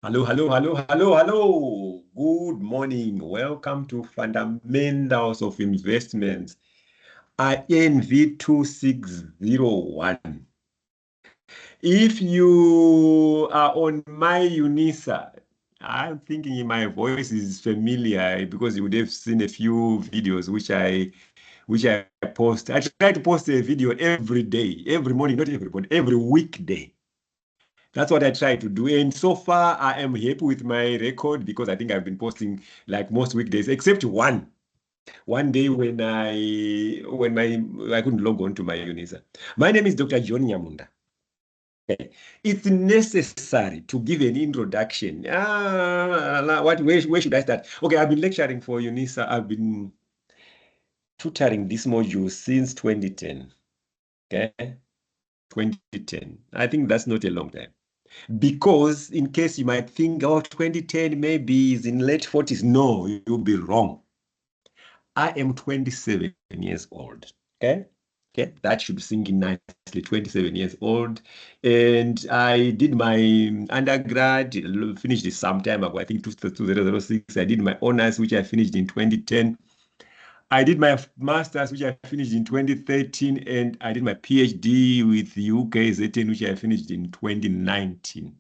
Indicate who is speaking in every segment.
Speaker 1: Hello, hello, hello, hello, hello. Good morning. Welcome to Fundamentals of Investments, INV2601. If you are on my UNISA, I'm thinking my voice is familiar because you would have seen a few videos which I post. I try to post a video every day, every morning, not every morning, every weekday. That's what I try to do. And so far, I am happy with my record because I think I've been posting like most weekdays, except one day I couldn't log on to my UNISA. My name is Dr. John Nyamunda. Okay. It's necessary to give an introduction. Where should I start? Okay, I've been lecturing for UNISA. I've been tutoring this module since 2010. Okay, 2010. I think that's not a long time. Because in case you might think, oh, 2010 maybe is in late 40s. No, you'll be wrong. I am 27 years old. Okay. Okay. That should sink in nicely. 27 years old. And I did my undergrad, finished it some time ago, I think 2006. I did my honors, which I finished in 2010. I did my master's, which I finished in 2013, and I did my PhD with UKZN, which I finished in 2019.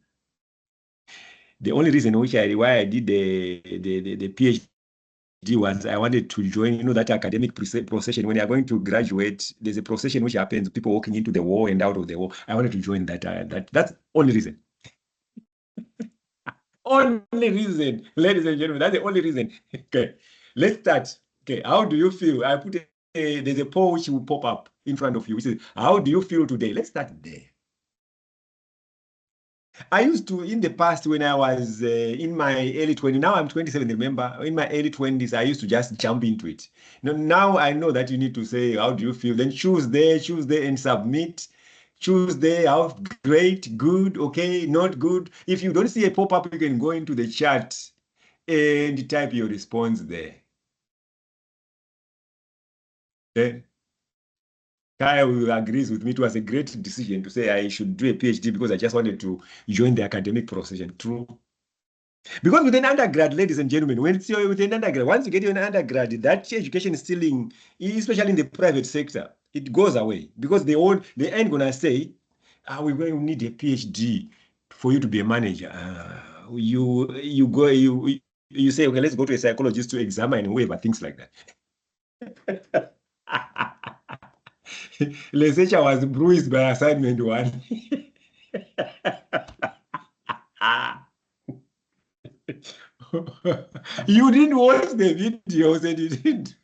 Speaker 1: The only reason why I did the PhD was I wanted to join, that academic procession. When you're going to graduate, there's a procession which happens, people walking into the war and out of the war. I wanted to join that. That's only reason. Only reason, ladies and gentlemen, that's the only reason. Okay, let's start. Okay, how do you feel? There's a poll which will pop up in front of you, which is, how do you feel today? Let's start there. I used to, in the past, when I was in my early 20s, now I'm 27, remember? In my early 20s, I used to just jump into it. Now I know that you need to say, how do you feel? Then choose there, and submit. Choose there, how great, good, okay, not good. If you don't see a pop-up, you can go into the chat and type your response there. Okay? Kyle agrees with me. It was a great decision to say I should do a PhD because I just wanted to join the academic profession. True. Because with an undergrad, ladies and gentlemen, when you're with an undergrad, once you get your undergrad, that education is still especially in the private sector, it goes away because they ain't gonna say, we're going to need a PhD for you to be a manager. You say, okay, let's go to a psychologist to examine whoever, things like that. Lesecha was bruised by assignment one. You didn't watch the videos and you didn't.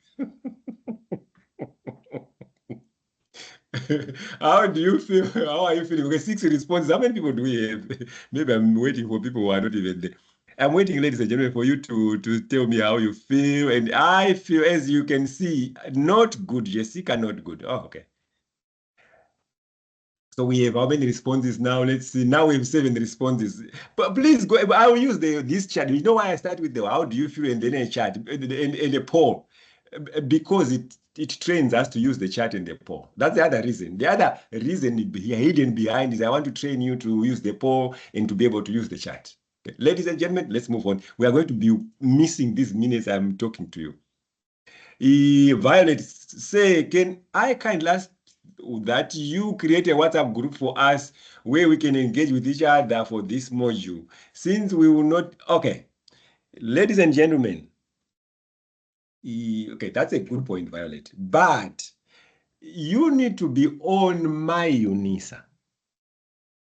Speaker 1: How do you feel? How are you feeling? Okay, 6 responses. How many people do we have? Maybe I'm waiting for people who are not even there. I'm waiting, ladies and gentlemen, for you to tell me how you feel. And I feel, as you can see, not good. Jessica, not good. Oh, okay. So we have how many responses now? Let's see. Now we have 7 responses. But please go. I will use this chat. You know why I start with the how do you feel and then a chat and a poll? Because it trains us to use the chat and the poll. That's the other reason. The other reason hidden behind is I want to train you to use the poll and to be able to use the chat. Okay. Ladies and gentlemen, let's move on. We are going to be missing these minutes I'm talking to you. Violet, say, can I kindly ask that you create a WhatsApp group for us where we can engage with each other for this module? Since we will not, okay, ladies and gentlemen, okay, that's a good point, Violet, but you need to be on my UNISA.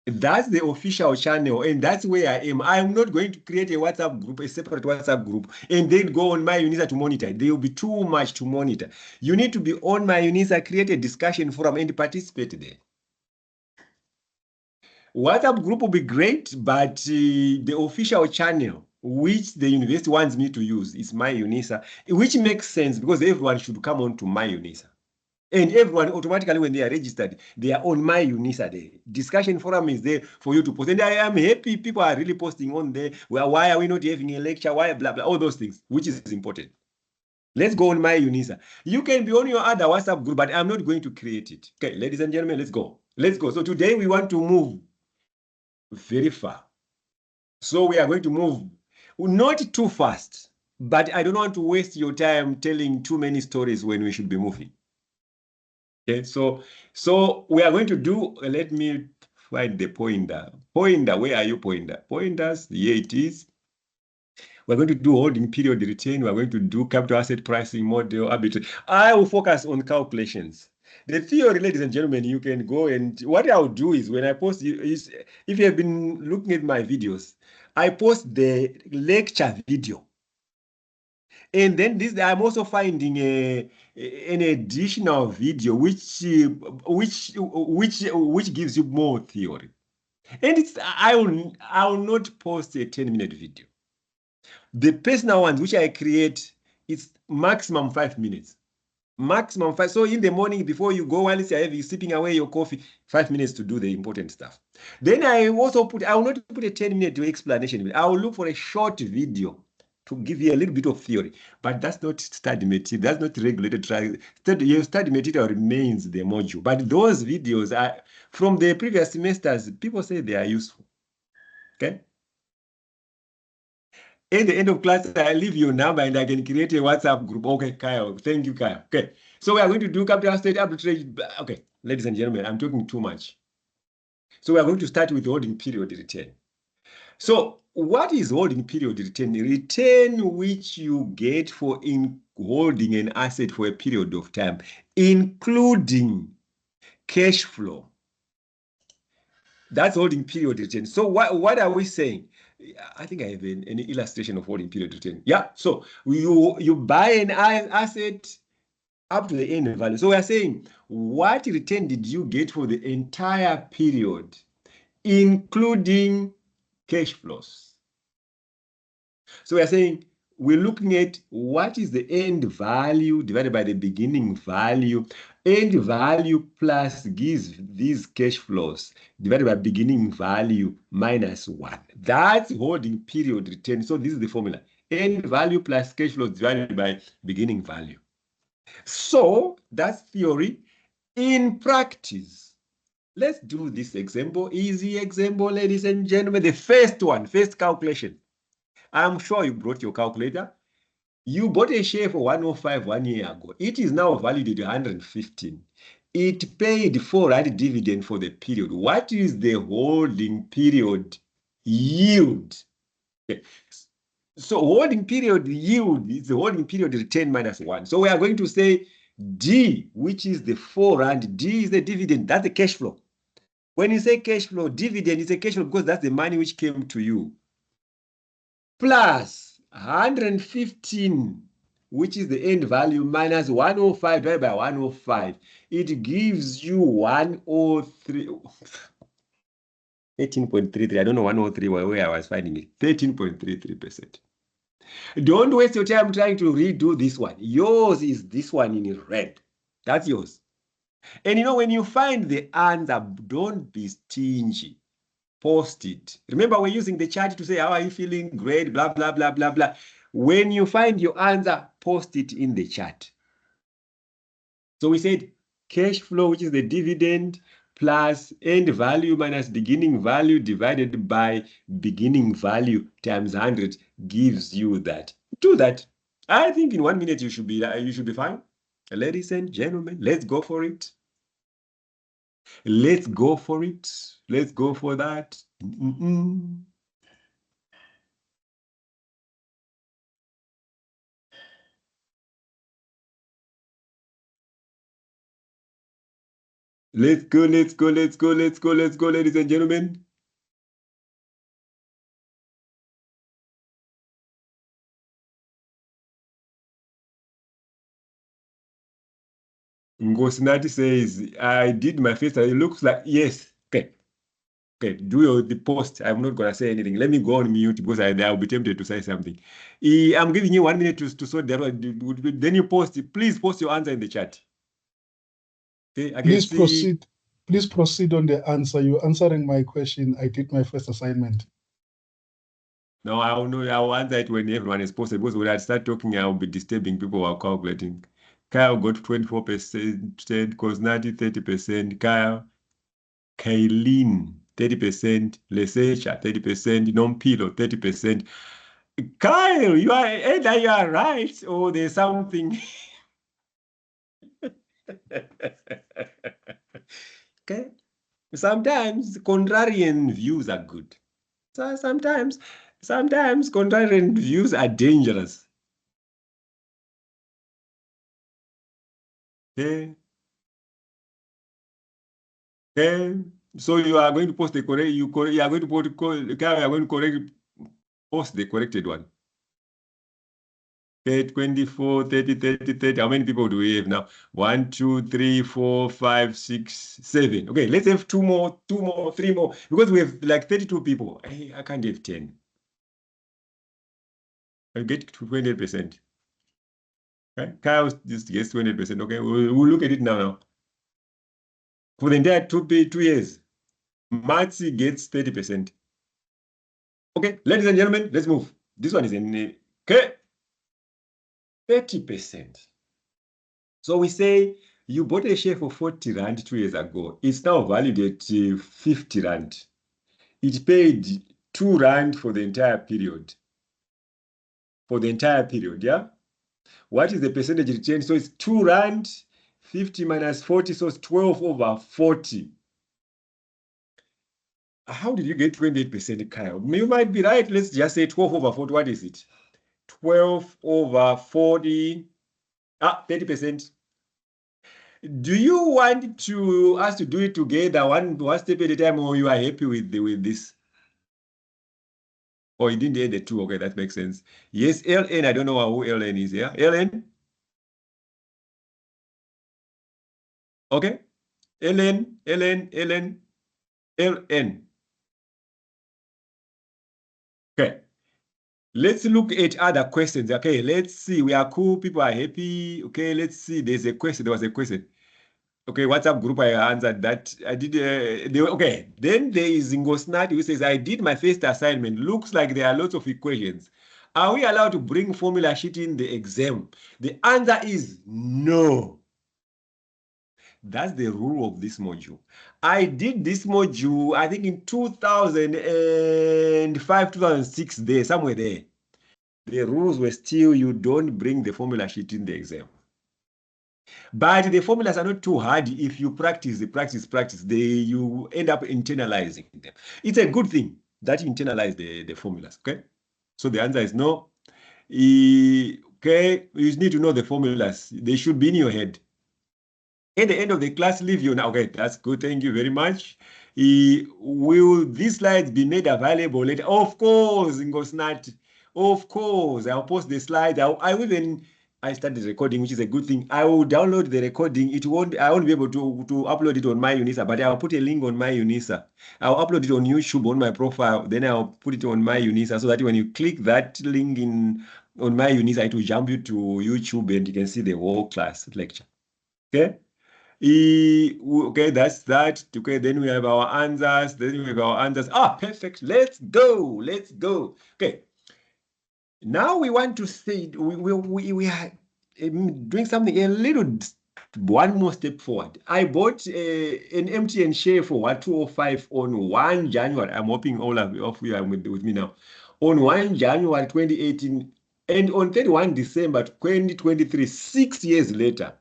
Speaker 1: That's the official channel, and that's where I am. I'm not going to create a WhatsApp group, a separate WhatsApp group, and then go on my UNISA to monitor. There will be too much to monitor. You need to be on my UNISA, create a discussion forum, and participate there. WhatsApp group will be great, but the official channel, which the university wants me to use, is my UNISA, which makes sense because everyone should come on to my UNISA. And everyone automatically, when they are registered, they are on my UNISA. The discussion forum is there for you to post. And I am happy people are really posting on there. Well, why are we not having a lecture? Why blah, blah, all those things, which is important. Let's go on my UNISA. You can be on your other WhatsApp group, but I'm not going to create it. Okay, ladies and gentlemen, let's go. Let's go. So today we want to move very far. So we are going to move not too fast, but I don't want to waste your time telling too many stories when we should be moving. Okay, so we are going to do, let me find the pointer. Pointer, where are you, pointer? Pointers, here it is. We're going to do holding period return. We're going to do capital asset pricing model, arbitrage. I will focus on calculations. The theory, ladies and gentlemen, you can go and what I'll do is when I post, is if you have been looking at my videos, I post the lecture video. And then this, I'm also finding an additional video which gives you more theory. And it's I will not post a 10-minute video. The personal ones which I create, it's maximum 5 minutes. Maximum 5. So in the morning before you go, while you're sipping away your coffee, 5 minutes to do the important stuff. Then I also I will not put a 10-minute explanation. I will look for a short video to give you a little bit of theory. But that's not study material. That's not regulated. Your study material remains the module. But those videos are from the previous semesters, people say they are useful. Okay? At the end of class, I leave your number and I can create a WhatsApp group. Okay, Kyle. Thank you, Kyle. Okay. So we are going to do capital asset arbitrage. Okay, ladies and gentlemen, I'm talking too much. So we are going to start with holding period return. So what is holding period return? Return which you get for holding an asset for a period of time, including cash flow. That's holding period return. So what are we saying? I think I have an illustration of holding period return. Yeah, so you buy an asset up to the end value. So we are saying, what return did you get for the entire period, including cash flows? So we are saying, we're looking at what is the end value divided by the beginning value. End value plus gives these cash flows divided by beginning value minus 1. That's holding period return. So this is the formula. End value plus cash flows divided by beginning value. So that's theory. In practice, let's do this example. Easy example, ladies and gentlemen. The first one, first calculation. I'm sure you brought your calculator. You bought a share for 105 1 year ago. It is now valued at 115. It paid 4 rand dividend for the period. What is the holding period yield? Okay. So holding period yield is the holding period return minus 1. So we are going to say D, which is the 4 rand. D is the dividend. That's the cash flow. When you say cash flow, dividend is a cash flow because that's the money which came to you. Plus 115, which is the end value, minus 105 divided by 105. It gives you 103. 13.33. I don't know 103 where I was finding it. 13.33%. Don't waste your time trying to redo this one. Yours is this one in red. That's yours. And you know, when you find the answer, don't be stingy. Post it. Remember, we're using the chat to say, how are you feeling? Great, blah, blah, blah, blah, blah. When you find your answer, post it in the chat. So we said cash flow, which is the dividend, plus end value minus beginning value divided by beginning value times 100 gives you that. Do that. I think in 1 minute you should be fine. Ladies and gentlemen, let's go for it. Let's go for it. Let's go for that. Let's go, let's go, let's go, let's go, let's go, ladies and gentlemen. Ngosinati says, I did my first. It looks like, yes. Okay. Okay, do the post. I'm not going to say anything. Let me go on mute because I'll be tempted to say something. I'm giving you 1 minute to sort that out. Then you post. Please post your answer in the chat. Okay, I
Speaker 2: Please
Speaker 1: can
Speaker 2: proceed. Please proceed on the answer. You're answering my question. I did my first assignment.
Speaker 1: No, I'll answer it when everyone is posted because when I start talking, I'll be disturbing people who are calculating. Kyle got 24%, Cosnati 30%, Kyle, Kaylin 30%, Lesecha, 30%, non-pillow, 30%. Kyle, either you are right or there's something. Okay. Sometimes contrarian views are good. So sometimes contrarian views are dangerous. Okay. Okay. So you are going to post the correct, you are going to post, you are going to post the corrected one. Okay, 24, 30, 30, 30. How many people do we have now? 1, 2, 3, 4, 5, 6, 7. Okay, let's have two more, 3 more. Because we have like 32 people. I can't have 10. I get to 28%. Okay? Kyle just gets 28%. Okay, we'll look at it now. For the entire 2 years, Matsi gets 30%. Okay, ladies and gentlemen, let's move. This one is in okay. 30%. So we say you bought a share for 40 Rand 2 years ago. It's now valued at 50 Rand. It paid 2 Rand for the entire period. For the entire period, yeah? What is the percentage return? So it's 2 Rand, 50 minus 40, so it's 12 over 40. How did you get 28%, Kyle? You might be right. Let's just say 12 over 40. What is it? 12 over 40. 30%. Do you want to us to do it together, one step at a time, or you are happy with this? Or you didn't add the 2? Okay, that makes sense. Yes, LN. I don't know who LN is. Yeah, LN. Okay, LN, LN, LN, LN. Okay. Let's look at other questions. Okay, let's see. We are cool. People are happy. Okay, let's see. There's a question. There was a question. Okay, WhatsApp group, I answered that. I did, okay. Then there is Ngosnati who says, I did my first assignment. Looks like there are lots of equations. Are we allowed to bring formula sheet in the exam? The answer is no. That's the rule of this module. I did this module, I think in 2005, 2006, there, somewhere there. The rules were still, you don't bring the formula sheet in the exam. But the formulas are not too hard if you practice, you end up internalizing them. It's a good thing that you internalize the formulas, okay? So the answer is no. Okay, you need to know the formulas. They should be in your head. At the end of the class, leave you now. Okay, that's good. Thank you very much. Will these slides be made available later? Of course, Ngosnat. Of course, I'll post the slides. I started recording, which is a good thing. I will download the recording. I won't be able to upload it on my Unisa, but I'll put a link on my Unisa. I'll upload it on YouTube on my profile. Then I'll put it on my Unisa so that when you click that link on my Unisa, it will jump you to YouTube and you can see the whole class lecture. Okay? Okay, that's that. Okay, then we have our answers. Perfect. Let's go. Let's go. Okay. Now we want to say we are doing something a little one more step forward. I bought an MTN share for 205 on 1 January. I'm hoping all of you are with me now. On 1 January 2018 and on 31 December 2023, 6 years later.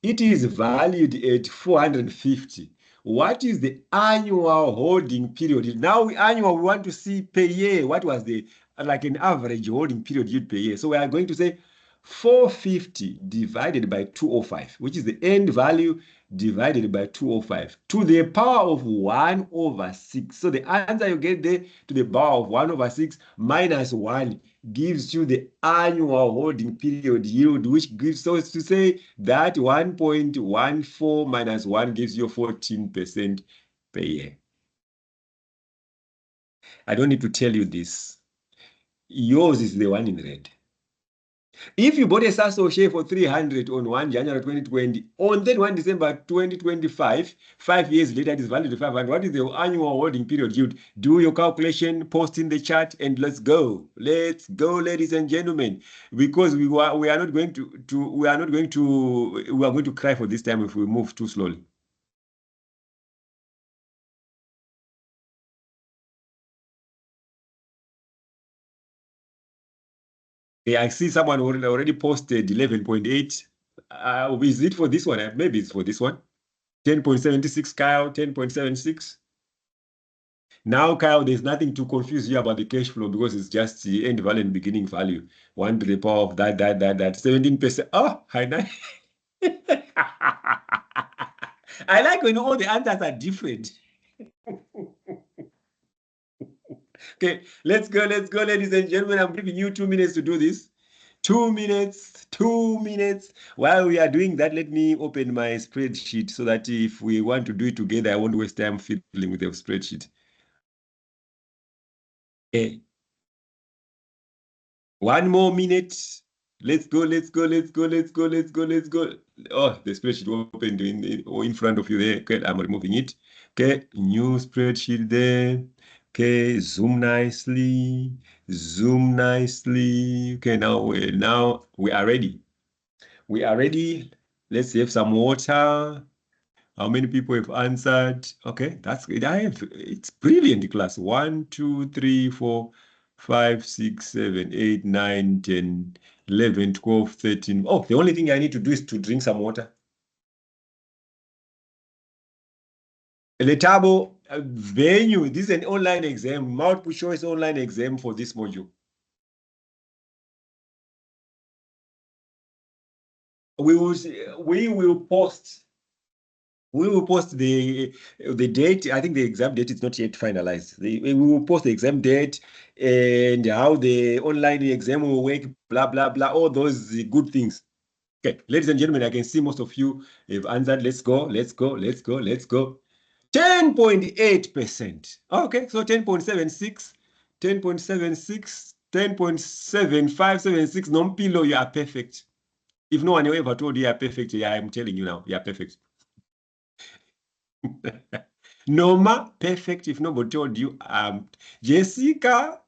Speaker 1: It is valued at 450. What is the annual holding period? Now, annual, we want to see per year. What was like an average holding period you'd per year? So we are going to say 450 divided by 205, which is the end value divided by 205 to the power of 1 over 6. So the answer you get there to the power of 1 over 6 minus 1 gives you the annual holding period yield, which gives us to say that 1.14 minus 1 gives you 14% per year. I don't need to tell you this. Yours is the one in red. If you bought a Sasso share for 300 on 1 January 2020, on 31 December 2025, 5 years later, it is valued at 500. What is the annual holding period yield? Do your calculation, post in the chat, and let's go. Let's go, ladies and gentlemen. Because we are going to cry for this time if we move too slowly. Okay, I see someone already posted 11.8. Is it for this one? Maybe it's for this one. 10.76, Kyle, 10.76. Now, Kyle, there's nothing to confuse you about the cash flow because it's just the end value and beginning value. 1 to the power of that. 17%. Oh, hi, nice. I like when all the answers are different. Okay, let's go, ladies and gentlemen. I'm giving you 2 minutes to do this. 2 minutes, 2 minutes. While we are doing that, let me open my spreadsheet so that if we want to do it together, I won't waste time fiddling with the spreadsheet. Okay. 1 more minute. Let's go. Oh, the spreadsheet opened in front of you there. Okay, I'm removing it. Okay, new spreadsheet there. Okay, zoom nicely. Okay, now we are ready. We are ready. Let's have some water. How many people have answered? Okay, that's good. It's brilliant, class. 1, 2, 3, 4, 5, 6, 7, 8, 9, 10, 11, 12, 13. Oh, the only thing I need to do is to drink some water. Letabo, venue. This is an online exam, multiple choice online exam for this module. We will post the date. I think the exam date is not yet finalized. We will post the exam date and how the online exam will work, blah, blah, blah, all those good things. Okay, ladies and gentlemen, I can see most of you have answered. Let's go. 10.8%. Okay, so 10.76, 10.76, 10.7576. Nompilo, you are perfect. If no one ever told you are perfect, yeah, I'm telling you now, you are perfect. Norma, perfect. If nobody told you, Jessica,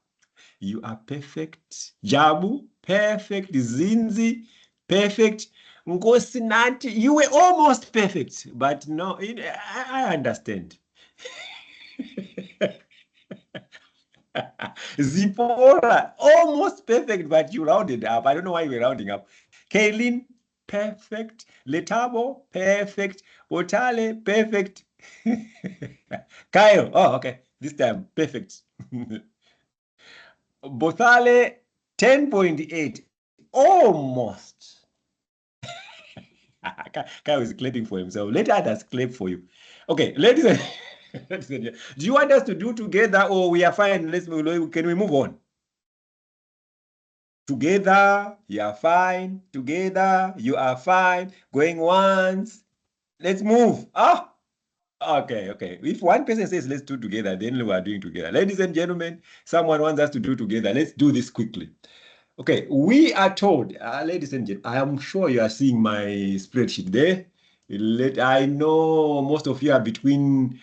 Speaker 1: you are perfect. Jabu, perfect. Zinzi, perfect. Ngosinati, you were almost perfect, but no, I understand. Zipporah, almost perfect, but you rounded up. I don't know why you were rounding up. Kaylin, perfect. Letabo, perfect. Otale, perfect. Kyle, oh, okay. This time, perfect. Bothale, 10.8. Almost. Kyle is clapping for himself. Let others clap for you. Okay, ladies and gentlemen, do you want us to do together or we are fine? Can we move on? Together, you are fine. Together, you are fine. Going once. Let's move. Ah, okay. If one person says let's do together, then we are doing together. Ladies and gentlemen, someone wants us to do together. Let's do this quickly. Okay, we are told, ladies and gentlemen, I am sure you are seeing my spreadsheet there. I know most of you are between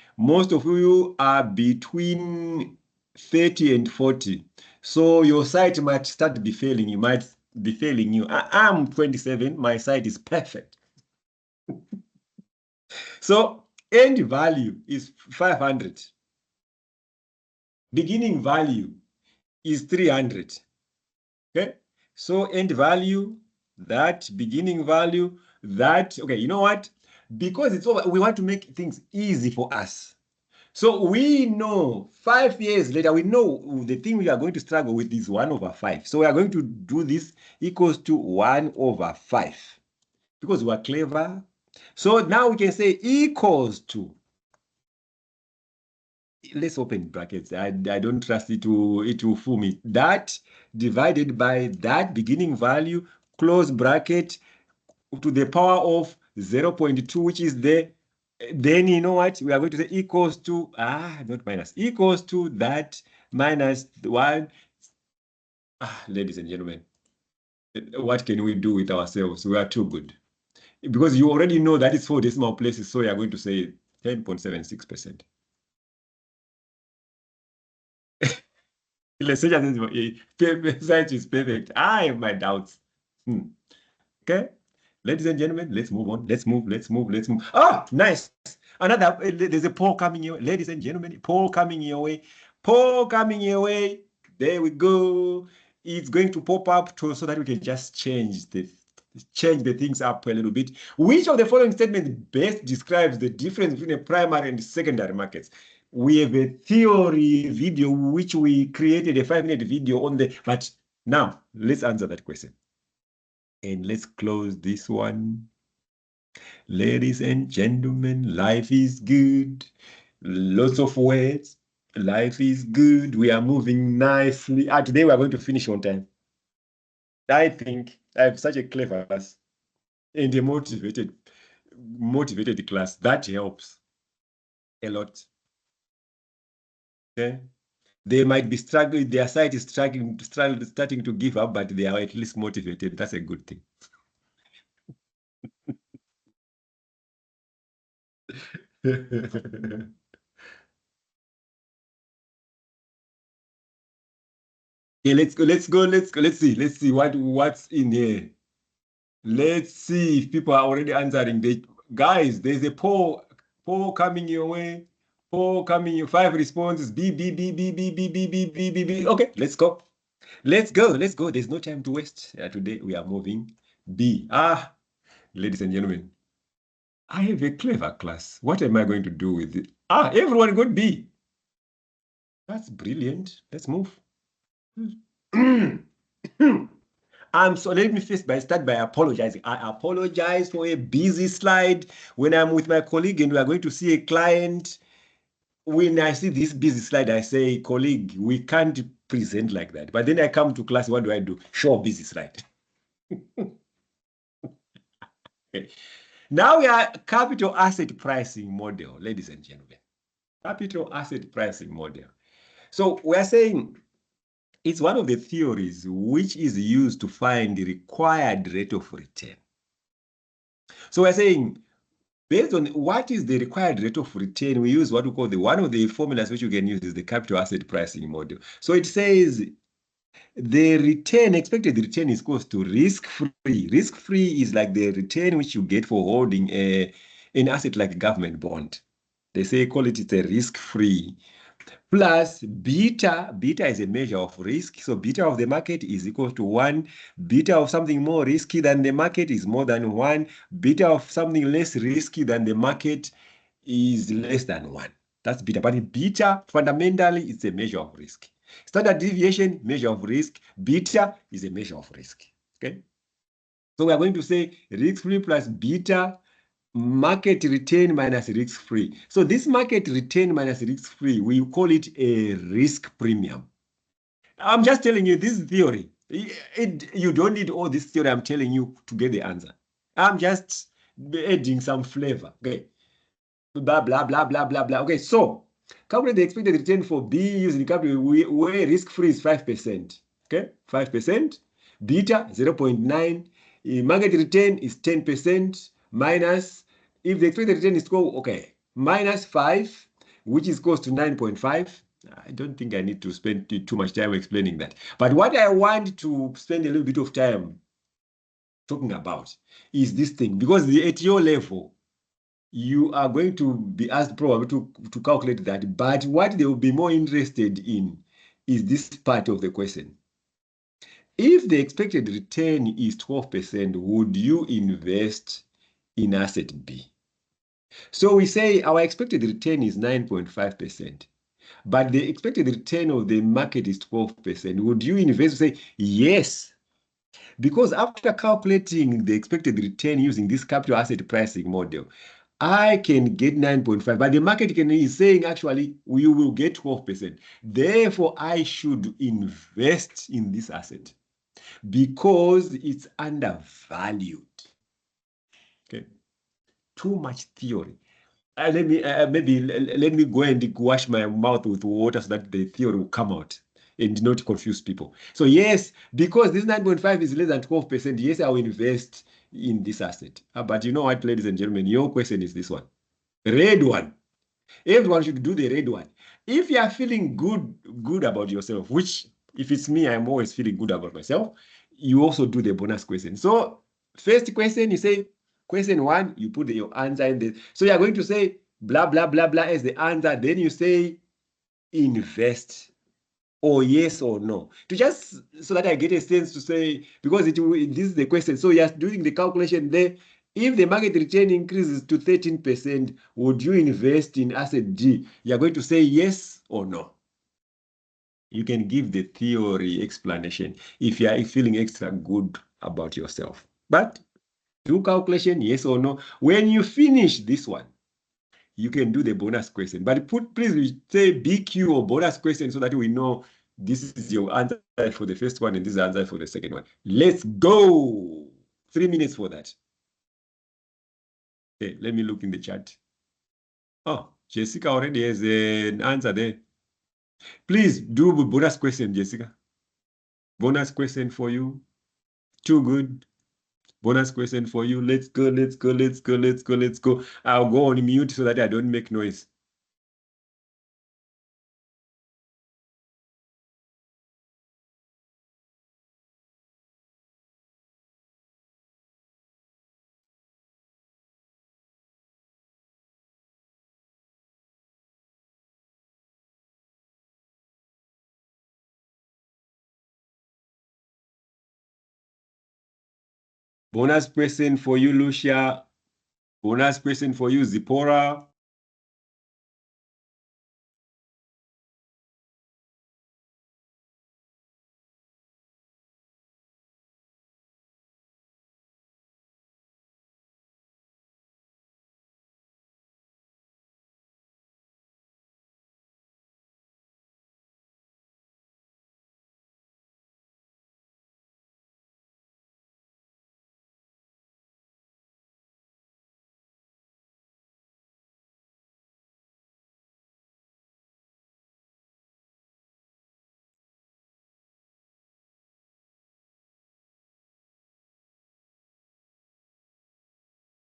Speaker 1: 30 and 40. So your site might start to be failing. You might be failing you. I'm 27. My site is perfect. So end value is 500. Beginning value is 300. Okay. So end value, that beginning value, that, okay, you know what? Because it's over, we want to make things easy for us. So we know 5 years later, we know the thing we are going to struggle with is 1/5. So we are going to do this equals to 1/5 because we are clever. So now we can say equals to, let's open brackets. I don't trust it to fool me. That divided by that beginning value, close bracket, to the power of 0.2, which is there. Then you know what? We are going to say equals to, not minus, equals to that minus 1. Ladies and gentlemen, what can we do with ourselves? We are too good. Because you already know that it's 4 decimal places, so you are going to say 10.76%. Science is perfect. I have my doubts. Okay, ladies and gentlemen, let's move on. Let's move. Oh, nice. Another, there's a poll coming your way. Ladies and gentlemen, poll coming your way. There we go. it's going to pop up so that we can just change the things up a little bit. Which of the following statements best describes the difference between a primary and secondary markets? We have a theory video which we created a 5-minute video on but now let's answer that question. And let's close this one. Ladies and gentlemen, life is good. Lots of words. Life is good. We are moving nicely. Today we are going to finish on time. I think I have such a clever class and a motivated class. That helps a lot. Okay. They might be struggling, their site is starting to give up, but they are at least motivated. That's a good thing. Okay, let's see what's in here. Let's see if people are already answering. Guys, there's a poll coming your way. Poll coming, 5 responses. B. Okay, let's go. Let's go. There's no time to waste. Today we are moving. B. Ladies and gentlemen, I have a clever class. What am I going to do with it? Everyone got B. That's brilliant. Let's move. So let me start by apologizing. I apologize for a busy slide when I'm with my colleague and we are going to see a client. When I see this busy slide, I say, colleague, we can't present like that. But then I come to class, what do? Show a busy slide. Okay. Now we are capital asset pricing model, ladies and gentlemen. Capital asset pricing model. So we are saying it's one of the theories which is used to find the required rate of return. So we're saying, based on what is the required rate of return, we use what we call one of the formulas which you can use is the capital asset pricing model. So it says the expected return is equal to risk-free. Risk-free is like the return which you get for holding an asset like a government bond. They say call it a risk-free. Plus beta is a measure of risk. So beta of the market is equal to 1. Beta of something more risky than the market is more than 1. Beta of something less risky than the market is less than 1. That's beta. But beta, fundamentally, is a measure of risk. Standard deviation, measure of risk. Beta is a measure of risk. Okay? So we are going to say risk-free plus beta market return minus risk-free. So this market return minus risk-free, we call it a risk premium. I'm just telling you this theory. You don't need all this theory I'm telling you to get the answer. I'm just adding some flavor. Okay. Blah, blah, blah, blah, blah, blah. Okay, so calculate the expected return for B using capital where risk-free is 5%. Okay, 5%. Beta 0.9. Market return is 10% minus, if the expected return is minus 5, which is close to 9.5. I don't think I need to spend too much time explaining that. But what I want to spend a little bit of time talking about is this thing, because at your level, you are going to be asked probably to calculate that. But what they will be more interested in is this part of the question. If the expected return is 12%, would you invest in asset B? So we say our expected return is 9.5%, but the expected return of the market is 12%. Would you invest? Say yes, because after calculating the expected return using this capital asset pricing model, I can get 9.5, but the market is saying actually we will get 12%. Therefore, I should invest in this asset because it's undervalued. Okay, too much theory. Let me go and wash my mouth with water so that the theory will come out and not confuse people. So yes, because this 9.5 is less than 12%, yes, I will invest in this asset. But you know what, ladies and gentlemen, your question is this one. Red one. Everyone should do the red one. If you are feeling good about yourself, which if it's me, I'm always feeling good about myself, you also do the bonus question. So first question, you say question 1, you put your answer in there. So you are going to say blah, blah, blah, blah as the answer. Then you say invest. or yes or no, to just so that I get a sense to say, because this is the question. So you're doing the calculation there. If the market return increases to 13%, would you invest in asset D? You're going to say yes or no. You can give the theory explanation if you are feeling extra good about yourself. But do calculation, yes or no. When you finish this one, you can do the bonus question. But please say BQ or bonus question so that we know this is your answer for the first one and this is the answer for the second one. Let's go. 3 minutes for that. Okay, let me look in the chat. Oh, Jessica already has an answer there. Please do bonus question, Jessica. Bonus question for you. Too good. Bonus question for you. Let's go, let's go, let's go, let's go, let's go. I'll go on mute so that I don't make noise. Bonus question for you, Lucia. Bonus question for you, Zipporah.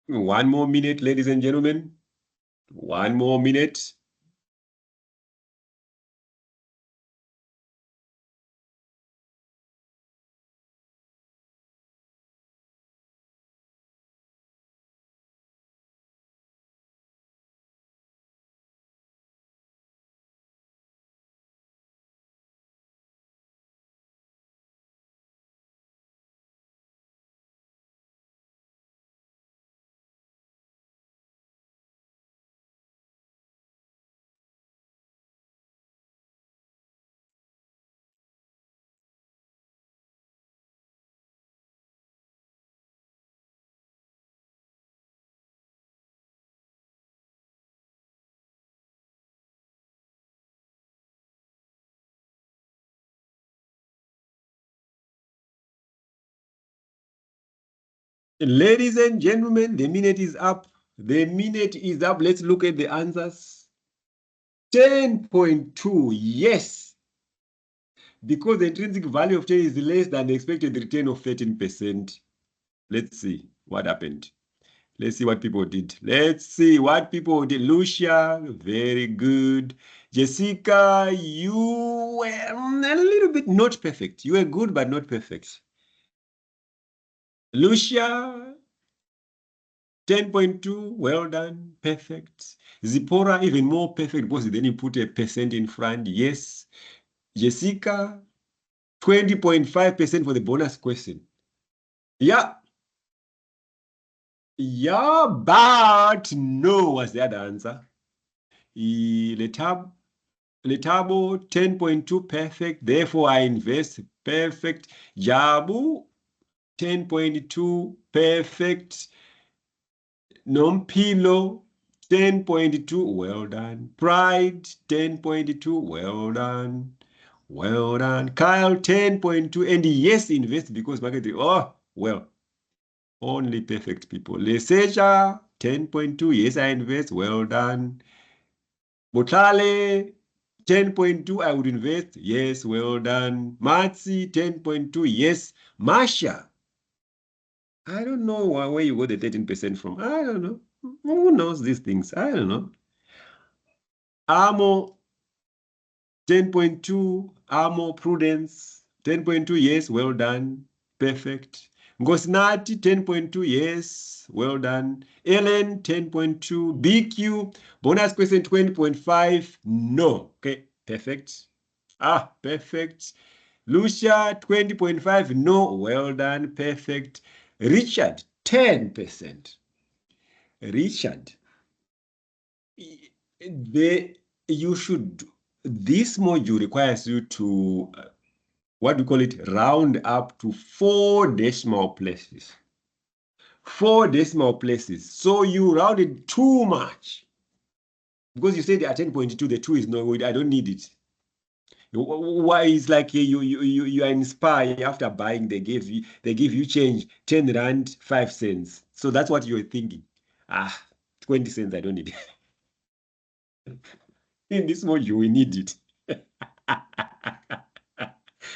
Speaker 1: One more minute, ladies and gentlemen. One more minute. Ladies and gentlemen, the minute is up. The minute is up. Let's look at the answers. 10.2, yes. Because the intrinsic value of 10 is less than the expected return of 13%. Let's see what happened. Let's see what people did. Let's see what people did. Lucia, very good. Jessica, you were a little bit not perfect. You were good, but not perfect. Lucia, 10.2, well done, perfect. Zipporah, even more perfect because then you put a percent in front. Yes. Jessica, 20.5% for the bonus question. Yeah. Yeah, but no was the other answer. Letabo, 10.2 perfect. Therefore, I invest perfect. Jabu, 10.2 perfect. Nompilo, 10.2, well done. Pride, 10.2, well done. Well done. Kyle, 10.2, and yes, invest because market, oh, well, only perfect people. Leseja, 10.2, yes, I invest, well done. Botale, 10.2, I would invest, yes, well done. Matsi, 10.2, yes. Masha, I don't know where you got the 13% from. I don't know. Who knows these things? I don't know. Amo, 10.2. Amo, Prudence, 10.2. Yes, well done. Perfect. Ngosnati, 10.2. Yes, well done. Ellen, 10.2. BQ, bonus question, 20.5. No. Okay, perfect. Ah, perfect. Lucia, 20.5. No, well done. Perfect. Richard, 10%. Richard, this module requires you to, what do you call it? Round up to 4 decimal places. 4 decimal places. So you rounded too much. Because you said at 10.2, the 2 is no, I don't need it. Why is like you are inspired after buying, they give you change 10 rand 5 cents. So that's what you're thinking. 20 cents, I don't need it. In this module, we need it.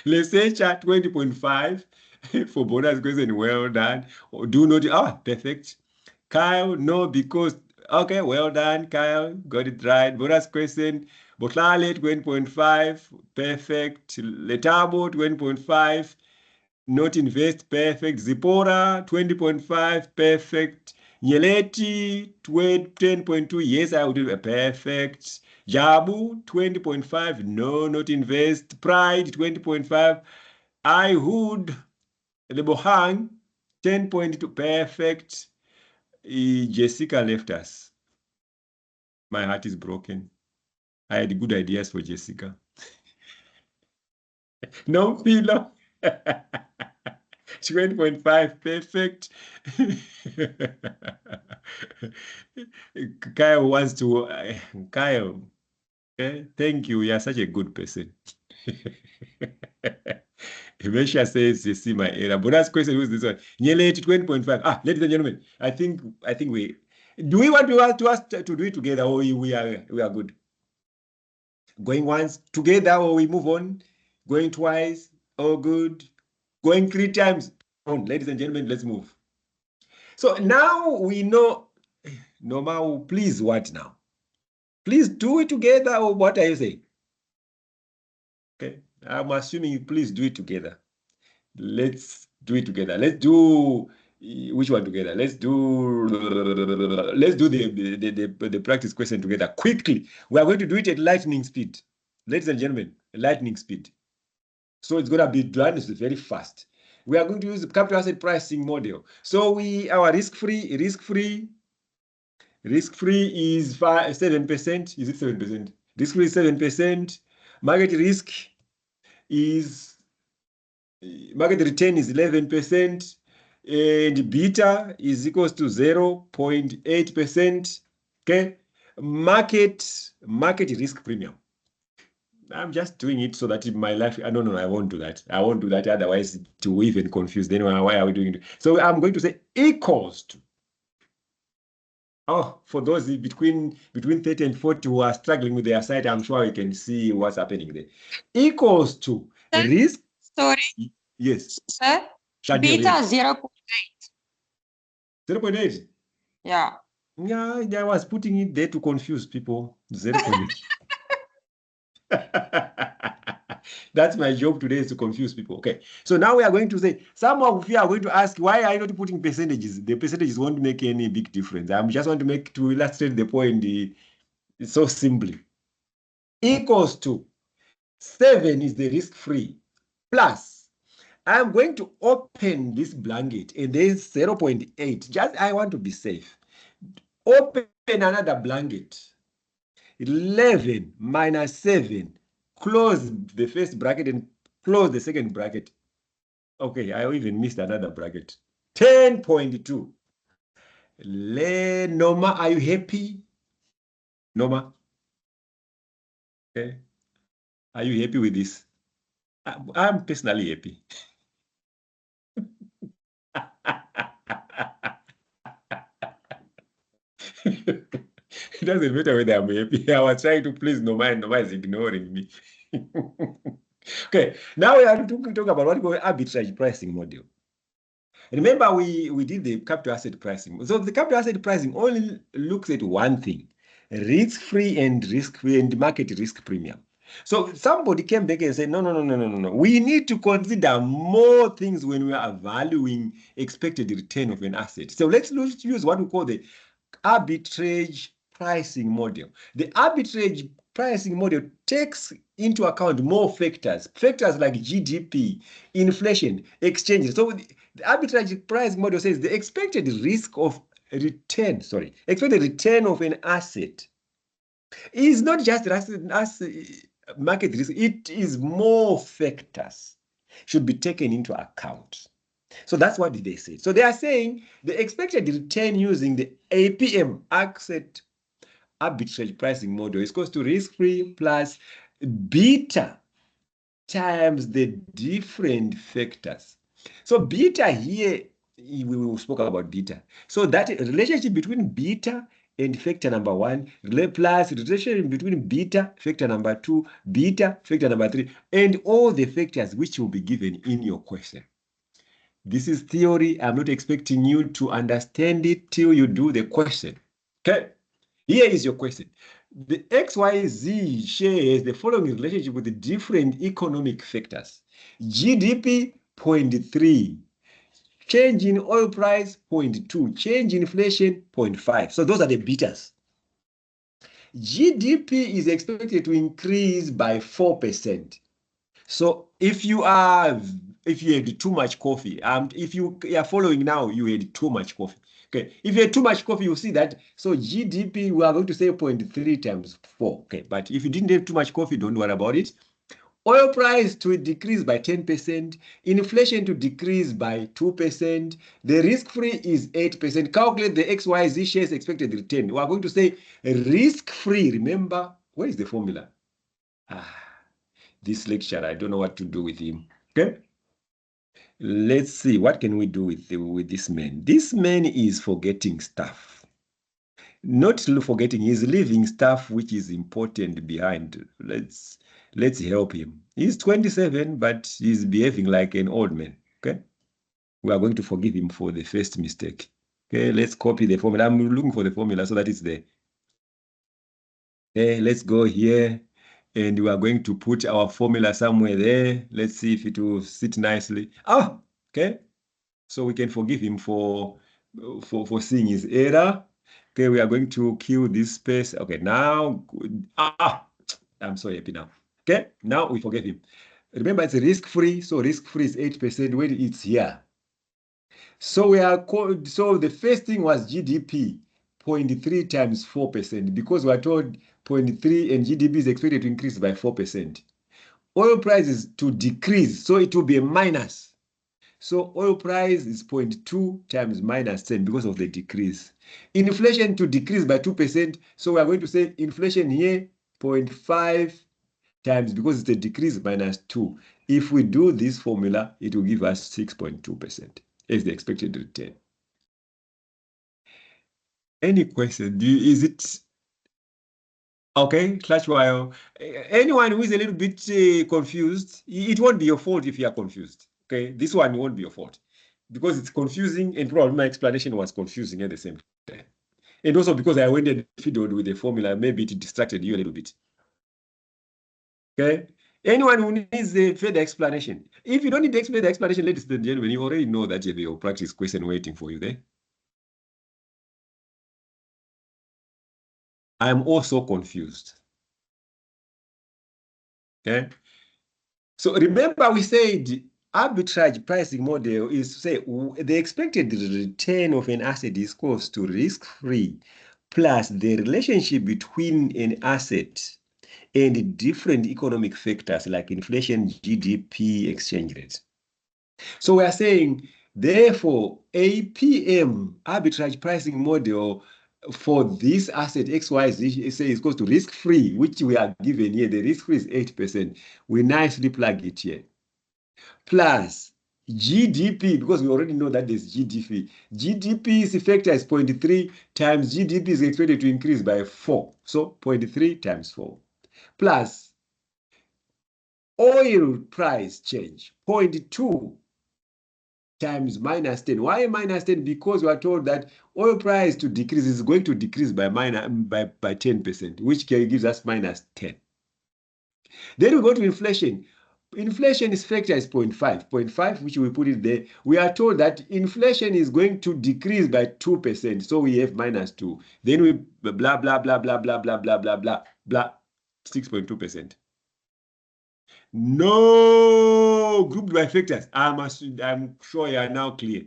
Speaker 1: Let's say chat 20.5 for bonus question. Well done. Do not, perfect. Kyle, no, because, okay, well done, Kyle. Got it right. Bonus question. Botlale, 20.5. Perfect. Letabo, 20.5. Not invest, perfect. Zipora, 20.5. Perfect. Nyeleti, 10.2. Yes, I will do a perfect. Jabu, 20.5. No, not invest. Pride, 20.5. Ihood, Lebohang, 10.2. Perfect. Jessica left us. My heart is broken. I had good ideas for Jessica. No pillow. 20.5, perfect. Kyle wants to, Kyle, thank you. You're such a good person. Mesha says, you see my error. Bonus question, who's this one? Nearly 20.5. Ladies and gentlemen, I think we, do we want us to do it together, or we are good? Going once together, or we move on? Going twice, all good. Going 3 times, on. Ladies and gentlemen, let's move. So now we know, Norma, please, what now? Please do it together, or what are you saying? Okay, I'm assuming you please do it together. Let's do it together. Let's do which one together? Let's do the practice question together quickly. We are going to do it at lightning speed, ladies and gentlemen. Lightning speed. So it's going to be done very fast. We are going to use the capital asset pricing model. So our risk-free is 7%. Is it 7%? Risk-free is 7%. Market return is 11%, and beta is equals to 0.8%. Okay, market risk premium. I'm just doing it so that in my life, no, I won't do that. I won't do that. Otherwise, to even confuse anyone, why are we doing it? So I'm going to say equals to. For those between 30 and 40 who are struggling with their site, I'm sure you can see what's happening there. Equals to risk.
Speaker 3: Sorry.
Speaker 1: Yes.
Speaker 3: Sir?
Speaker 1: Chanel,
Speaker 3: Beta
Speaker 1: yes.
Speaker 3: 0.8.
Speaker 1: 0.8?
Speaker 3: Yeah.
Speaker 1: Yeah, I was putting it there to confuse people. 0.8. That's my job today, is to confuse people. Okay, so now we are going to say, some of you are going to ask, why are you not putting percentages? The percentages won't make any big difference. I just want to illustrate the point so simply. Equals to 7 is the risk-free, plus I'm going to open this blanket and there's 0.8. Just, I want to be safe. Open another blanket. 11 minus 7. Close the first bracket and close the second bracket. Okay, I even missed another bracket. 10.2. Norma, are you happy? Norma? Okay. Are you happy with this? I'm personally happy. It doesn't matter whether I'm happy. I was trying to please Norma, and Norma is ignoring me. Okay, now we are talking about what we call arbitrage pricing model. Remember, we did the capital asset pricing. So the capital asset pricing only looks at one thing: risk-free and market risk premium. So somebody came back and said, no. We need to consider more things when we are valuing expected return of an asset. So let's use what we call the arbitrage pricing model. The arbitrage pricing model takes into account more factors like GDP, inflation, exchange. So the arbitrage pricing model says the expected return of an asset is not just market risk, it is more factors should be taken into account. So that's what they say. So they are saying the expected return using the APM, asset arbitrage pricing model, is equals to risk-free plus beta times the different factors. So beta here, we spoke about beta. So that relationship between beta and factor number 1 plus relationship between beta, factor number 2, beta, factor number 3, and all the factors which will be given in your question. This is theory. I'm not expecting you to understand it till you do the question. Okay, here is your question. The XYZ shares the following relationship with the different economic factors. GDP, 0.3. Change in oil price, 0.2. Change in inflation, 0.5. So those are the betas. GDP is expected to increase by 4%. So if you had too much coffee, if you are following now, you had too much coffee. Okay, if you had too much coffee, you see that. So GDP, we are going to say 0.3 times 4. Okay, but if you didn't have too much coffee, don't worry about it. Oil price to decrease by 10%, inflation to decrease by 2%, the risk-free is 8%. Calculate the XYZ shares expected return. We are going to say risk-free. Remember, where is the formula? This lecture, I don't know what to do with him. Okay, let's see, what can we do with this man? This man is forgetting stuff. Not forgetting, he's leaving stuff which is important behind. Let's help him. He's 27, but he's behaving like an old man. Okay, we are going to forgive him for the first mistake. Okay, let's copy the formula. I'm looking for the formula so that it's there. Okay, let's go here. And we are going to put our formula somewhere there. Let's see if it will sit nicely. Ah, okay. So we can forgive him for seeing his error. Okay, we are going to kill this space. Okay, now, I'm so happy now. Okay, now we forgive him. Remember, it's risk-free. So risk-free is 8% when it's here. So so the first thing was GDP, 0.3 times 4%, because we are told 0.3 and GDP is expected to increase by 4%. Oil prices to decrease, so it will be a minus. So oil price is 0.2 times minus 10 because of the decrease. Inflation to decrease by 2%, so we are going to say inflation here, 0.5 times, because it's a decrease, minus 2. If we do this formula, it will give us 6.2% as the expected return. Any question? Is it okay? Clutch while anyone who is a little bit confused, it won't be your fault if you are confused. Okay, this one won't be your fault because it's confusing, and probably my explanation was confusing at the same time. And also because I went and fiddled with the formula, maybe it distracted you a little bit. Okay, anyone who needs a further explanation, if you don't need the explanation, ladies and gentlemen, you already know that your practice question waiting for you there. I'm also confused. Okay, so remember we said arbitrage pricing model is to say the expected return of an asset is equals to risk-free plus the relationship between an asset and different economic factors like inflation, GDP, exchange rates. So we are saying, therefore, APM, arbitrage pricing model, for this asset XYZ say is equals to risk-free, which we are given here. The risk-free is 8%. We nicely plug it here. Plus GDP, because we already know that there's GDP. GDP's factor is 0.3 times GDP is expected to increase by 4. So 0.3 times 4. Plus oil price change, 0.2 times minus 10. Why minus 10? Because we are told that oil price to decrease is going to decrease by 10%, which gives us minus 10. Then we go to inflation. Inflation's factor is 0.5. 0.5, which we put it there. We are told that inflation is going to decrease by 2%. So we have minus 2. Then we blah, blah, blah, blah, blah, blah, blah, blah, blah, blah. 6.2%. No, grouped by factors. I'm sure you are now clear.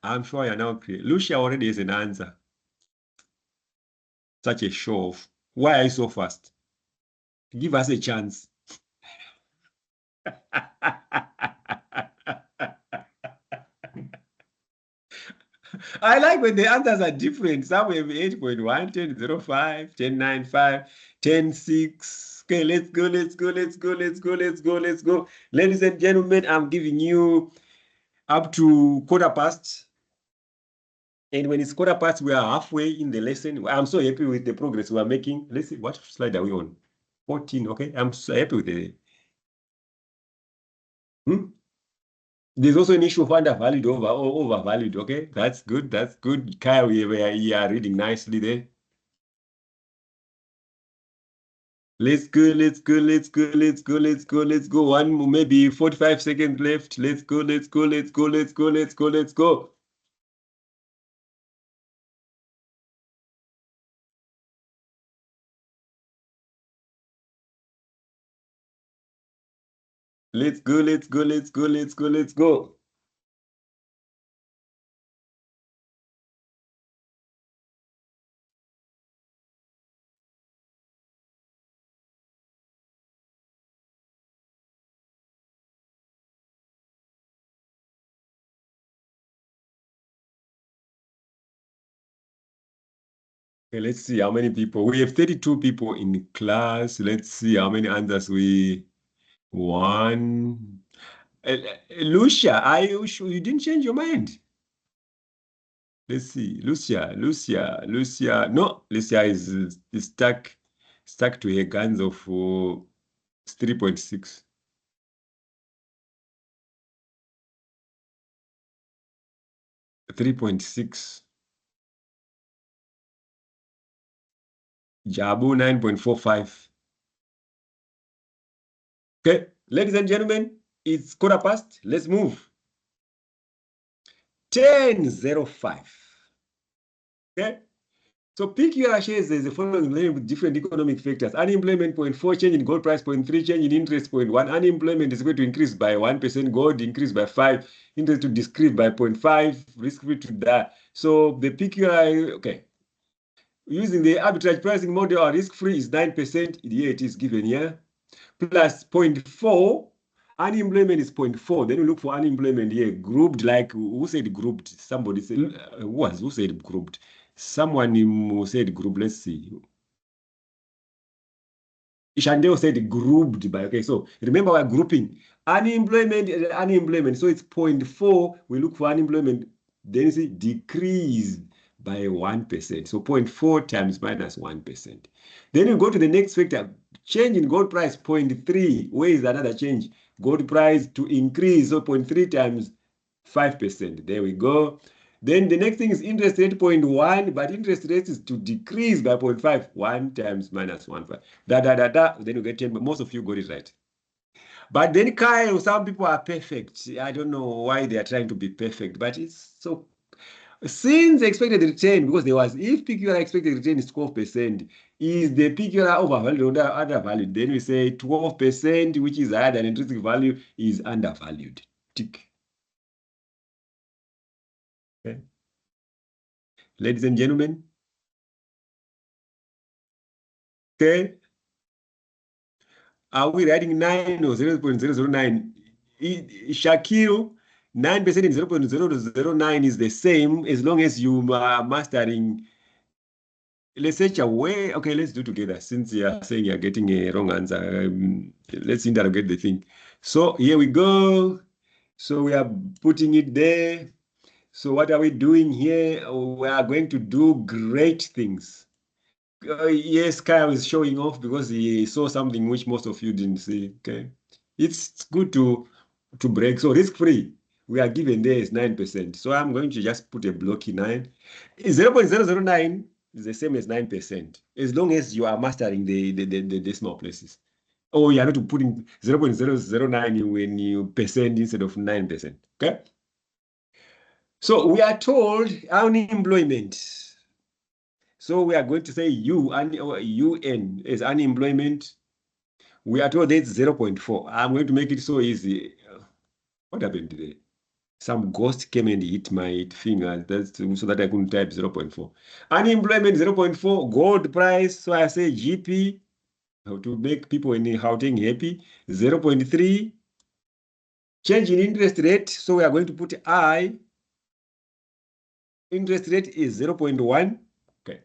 Speaker 1: I'm sure you are now clear. Lucia already has an answer. Such a show off. Why are you so fast? Give us a chance. I like when the answers are different. Some have 8.1, 10.05, 10.95, 10.6. Okay, let's go, let's go, let's go, let's go, let's go, let's go. Ladies and gentlemen, I'm giving you up to 1/4. And when it's 1/4, we are halfway in the lesson. I'm so happy with the progress we are making. Let's see, what slide are we on? 14, okay? I'm so happy with it. There's also an issue of undervalued or overvalued, okay? That's good, that's good. Kyle, you are reading nicely there. Let's go, let's go, let's go, let's go, let's go, let's go. One, maybe 45 seconds left. Let's go, let's go, let's go, let's go, let's go, let's go. Let's go, let's go, let's go, let's go, let's go. Okay, let's see how many people. We have 32 people in class. Let's see how many answers we won. Lucia, are you sure you didn't change your mind? Let's see. Lucia. No, Lucia is stuck to her guns of 3.6. 3.6. Jabu 9.45. Okay, ladies and gentlemen, it's 1/4. Let's move. 10.05. Okay. So PQR shares there's the following with different economic factors. Unemployment 0.4, change in gold price 0.3, change in interest 0.1. Unemployment is going to increase by 1%, gold increase by 5, interest to decrease by 0.5, risk-free to that. So the PQR, okay. Using the arbitrage pricing model, our risk-free is 9%. Here it is given here. Plus 0.4. Unemployment is 0.4. Then we look for unemployment here. Grouped, like who said grouped? Somebody said, who said grouped? Someone who said group. Let's see. Ishandeo said grouped by, okay, so remember we're grouping. Unemployment, so it's 0.4. We look for unemployment, then you see decrease by 1%. So 0.4 times minus 1%. Then you go to the next factor, change in gold price 0.3. Where is another change? Gold price to increase, so 0.3 times 5%. There we go. Then the next thing is interest rate 0.1, but interest rate is to decrease by 0.5. 1 times minus 1.5. Then you get 10, but most of you got it right. But then Kyle, some people are perfect. I don't know why they are trying to be perfect, but it's so. Since expected return, because there was, if PQR expected return is 12%, is the PQR overvalued or undervalued? Then we say 12%, which is higher than intrinsic value, is undervalued. Tick. Okay. Ladies and gentlemen. Okay. Are we writing 9 or 0.009? Shakil, 9% in 0.009 is the same as long as you are mastering. Let's search away. Okay, let's do together. Since you are saying you're getting a wrong answer, let's interrogate the thing. So here we go. So we are putting it there. So what are we doing here? We are going to do great things. Yes, Kyle is showing off because he saw something which most of you didn't see. Okay, it's good to break. So risk-free, we are given there is 9%. So I'm going to just put a blocky 9. 0.009 is the same as 9%, as long as you are mastering the decimal places. Or you are not putting 0.009 when you percent instead of 9%. Okay. So we are told unemployment. So we are going to say UN is unemployment. We are told it's 0.4. I'm going to make it so easy. What happened today? Some ghost came and hit my finger. That's so that I couldn't type 0.4. Unemployment 0.4. Gold price. So I say GP. How to make people in Gauteng happy. 0.3. Change in interest rate. So we are going to put I. Interest rate is 0.1. Okay.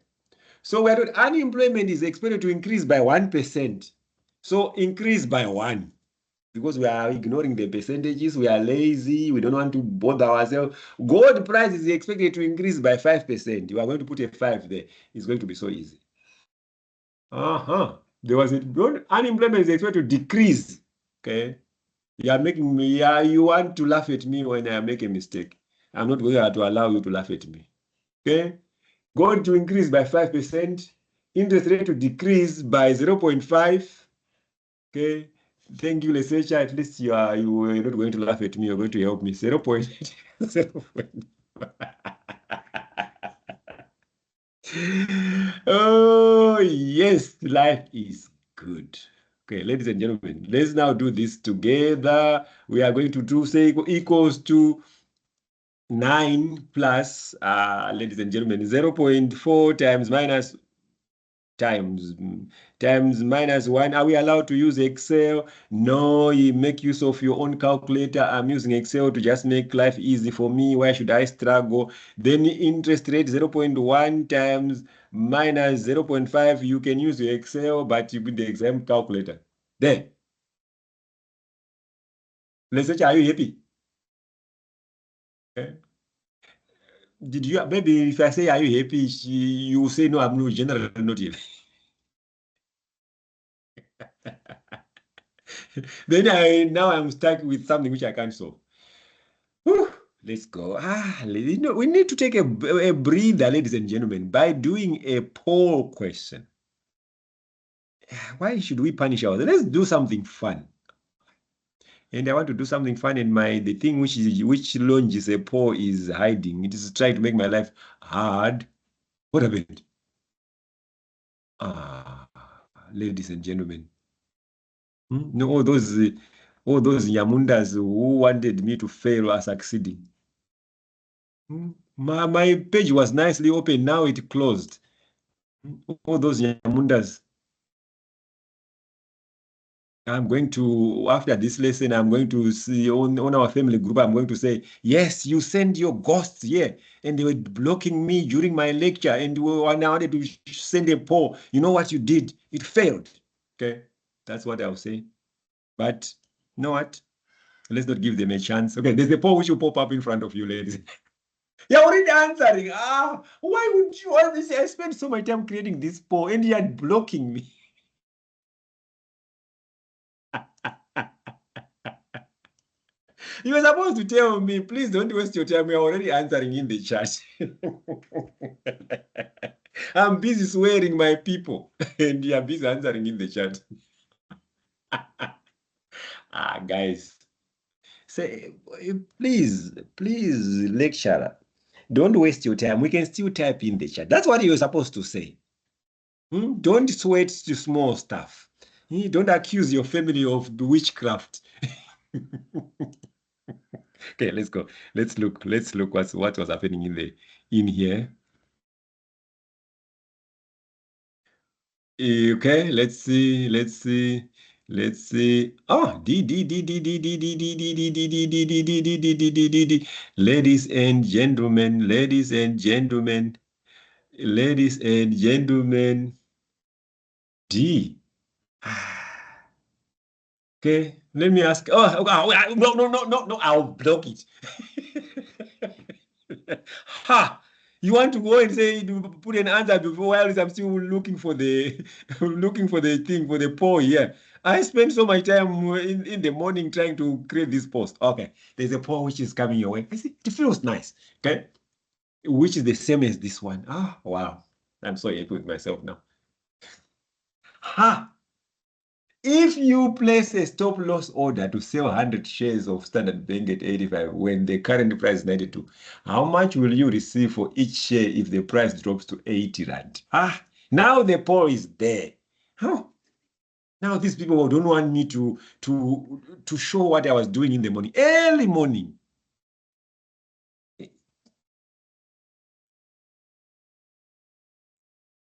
Speaker 1: So we are told unemployment is expected to increase by 1%. So increase by 1. Because we are ignoring the percentages, we are lazy, we don't want to bother ourselves. Gold price is expected to increase by 5%. You are going to put a 5 there. It's going to be so easy. There was unemployment is expected to decrease. Okay. You are making me, you want to laugh at me when I make a mistake. I'm not going to allow you to laugh at me. Okay. Gold to increase by 5%. Interest rate to decrease by 0.5. Okay. Thank you, researcher. At least you are not going to laugh at me. You're going to help me. 0.8. 0. Oh, yes, life is good. Okay, ladies and gentlemen, let's now do this together. We are going to do say equals to 9 plus, ladies and gentlemen, 0.4 times minus times minus 1. Are we allowed to use Excel? No, you make use of your own calculator. I'm using Excel to just make life easy for me. Why should I struggle? Then interest rate 0.1 times minus 0.5. You can use your Excel, but you put the exam calculator. There. Research, are you happy? Okay. Did you, maybe if I say, are you happy? You say, no, I'm not generally not happy. Then now I'm stuck with something which I can't solve. Whew, let's go. We need to take a breather, ladies and gentlemen, by doing a poll question. Why should we punish ourselves? Let's do something fun. And I want to do something fun, and the thing which launches a poll is hiding. It is trying to make my life hard. What happened? Ladies and gentlemen. No, all those Yamundas who wanted me to fail are succeeding. My page was nicely open. Now it closed. All those Yamundas. I'm going to, after this lesson, I'm going to see on our family group, I'm going to say, yes, you send your ghosts here. And they were blocking me during my lecture. And we wanted to send a poll. You know what you did? It failed. Okay. That's what I'll say. But you know what? Let's not give them a chance. Okay, there's a poll which will pop up in front of you, ladies. You're already answering. Why would you always say I spent so much time creating this poll and you're blocking me? You were supposed to tell me, please don't waste your time. You're already answering in the chat. I'm busy swearing my people, and you're busy answering in the chat. Guys, say, please, lecturer, don't waste your time. We can still type in the chat. That's what you're supposed to say. Don't sweat to small stuff. Don't accuse your family of witchcraft. Okay, let's go. Let's look what was happening in here. Okay, let's see. Oh, ladies and gentlemen, D. Okay, let me ask. No, I'll block it. Ha! You want to go and say put an answer before while I'm still looking for the thing for the poll here. I spent so much time in the morning trying to create this post. Okay, there's a poll which is coming your way. I see it feels nice. Okay, which is the same as this one. Wow, I'm so happy with myself now. Ha! If you place a stop loss order to sell 100 shares of Standard Bank at 85 when the current price is 92, how much will you receive for each share if the price drops to 80 Rand? Now the poll is there. How? Now these people don't want me to show what I was doing in the morning, early morning.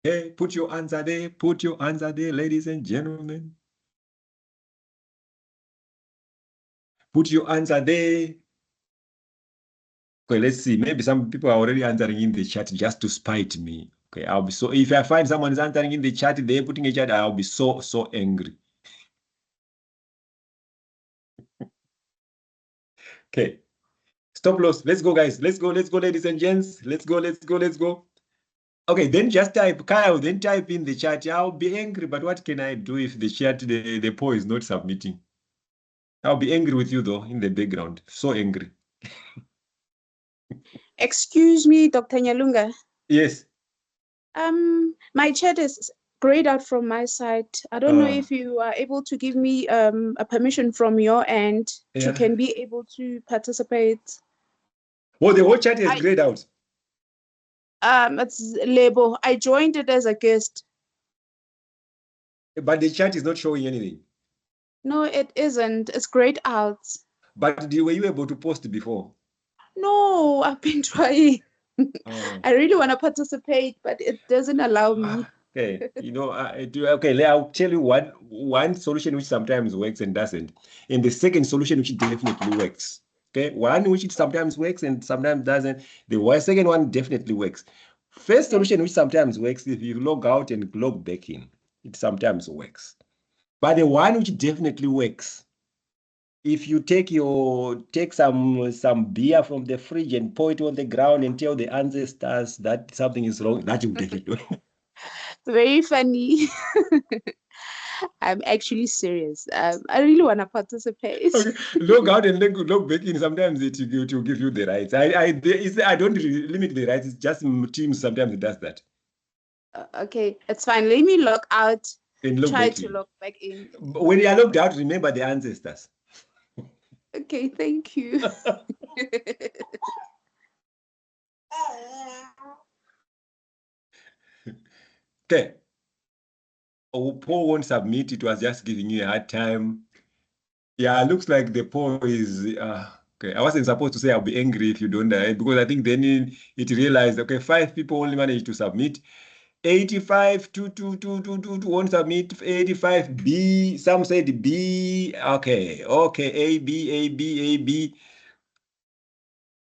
Speaker 1: Hey, put your answer there. Put your answer there, ladies and gentlemen. Put your answer there. Okay, let's see. Maybe some people are already answering in the chat just to spite me. Okay, I'll be so, if I find someone is answering in the chat, they're putting a chat, I'll be so angry. Okay. Stop loss. Let's go, guys. Let's go, ladies and gents. Let's go. Okay, then just type, Kyle, then type in the chat. I'll be angry, but what can I do if the chat, the poll is not submitting? I'll be angry with you, though, in the background. So angry.
Speaker 3: Excuse me, Dr. Nyalunga.
Speaker 1: Yes.
Speaker 3: My chat is grayed out from my side. I don't know if you are able to give me a permission from your end to can be able to participate.
Speaker 1: Well, the whole chat is grayed out.
Speaker 3: It's label. I joined it as a guest.
Speaker 1: But the chat is not showing anything.
Speaker 3: No, it isn't. It's grayed out.
Speaker 1: But were you able to post before?
Speaker 3: No, I've been trying. I really want to participate, but it doesn't allow me.
Speaker 1: Okay, you know, okay, I'll tell you one solution which sometimes works and doesn't, and the second solution which definitely works. Okay, one which it sometimes works and sometimes doesn't. The second one definitely works. First solution which sometimes works, if you log out and log back in, it sometimes works. But the one which definitely works, if you take some beer from the fridge and pour it on the ground and tell the ancestors that something is wrong, that will definitely work.
Speaker 3: Very funny. I'm actually serious. I really want to participate.
Speaker 1: Okay. Log out and log back in. Sometimes it will give you the rights. I don't limit the rights. It's just Teams sometimes it does that.
Speaker 3: Okay, it's fine. Let me log out
Speaker 1: and log
Speaker 3: try
Speaker 1: back
Speaker 3: to
Speaker 1: in.
Speaker 3: log back in.
Speaker 1: When you are logged out, remember the ancestors.
Speaker 3: Okay, thank you.
Speaker 1: Okay. Paul won't submit. It was just giving you a hard time. Yeah, looks like the poll is okay. I wasn't supposed to say I'll be angry if you don't because I think then it realized, okay, 5 people only managed to submit. 85 2 won't submit. 85 B. Some said B. Okay, A B.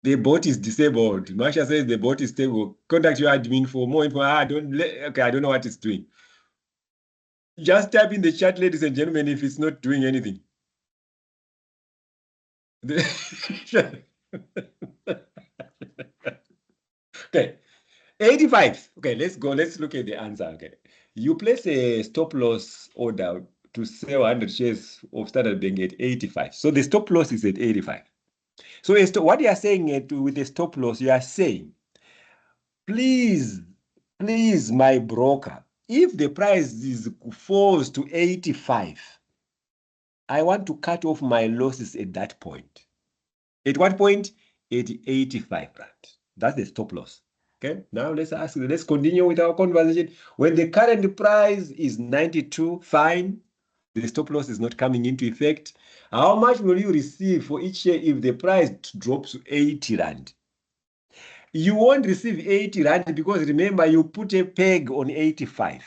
Speaker 1: The bot is disabled. Masha says the bot is stable. Contact your admin for more info. I don't know what it's doing. Just type in the chat, ladies and gentlemen, if it's not doing anything. Okay, 85. Okay, let's go. Let's look at the answer. Okay, you place a stop loss order to sell 100 shares of Standard Bank at 85. So the stop loss is at 85. So what you are saying with the stop loss, you are saying, please, my broker, if the price falls to 85, I want to cut off my losses at that point. At what point? At 85 Rand. That's the stop loss. Okay, now let's continue with our conversation. When the current price is 92, fine. The stop loss is not coming into effect. How much will you receive for each share if the price drops to 80 Rand? You won't receive 80 Rand because remember, you put a peg on 85.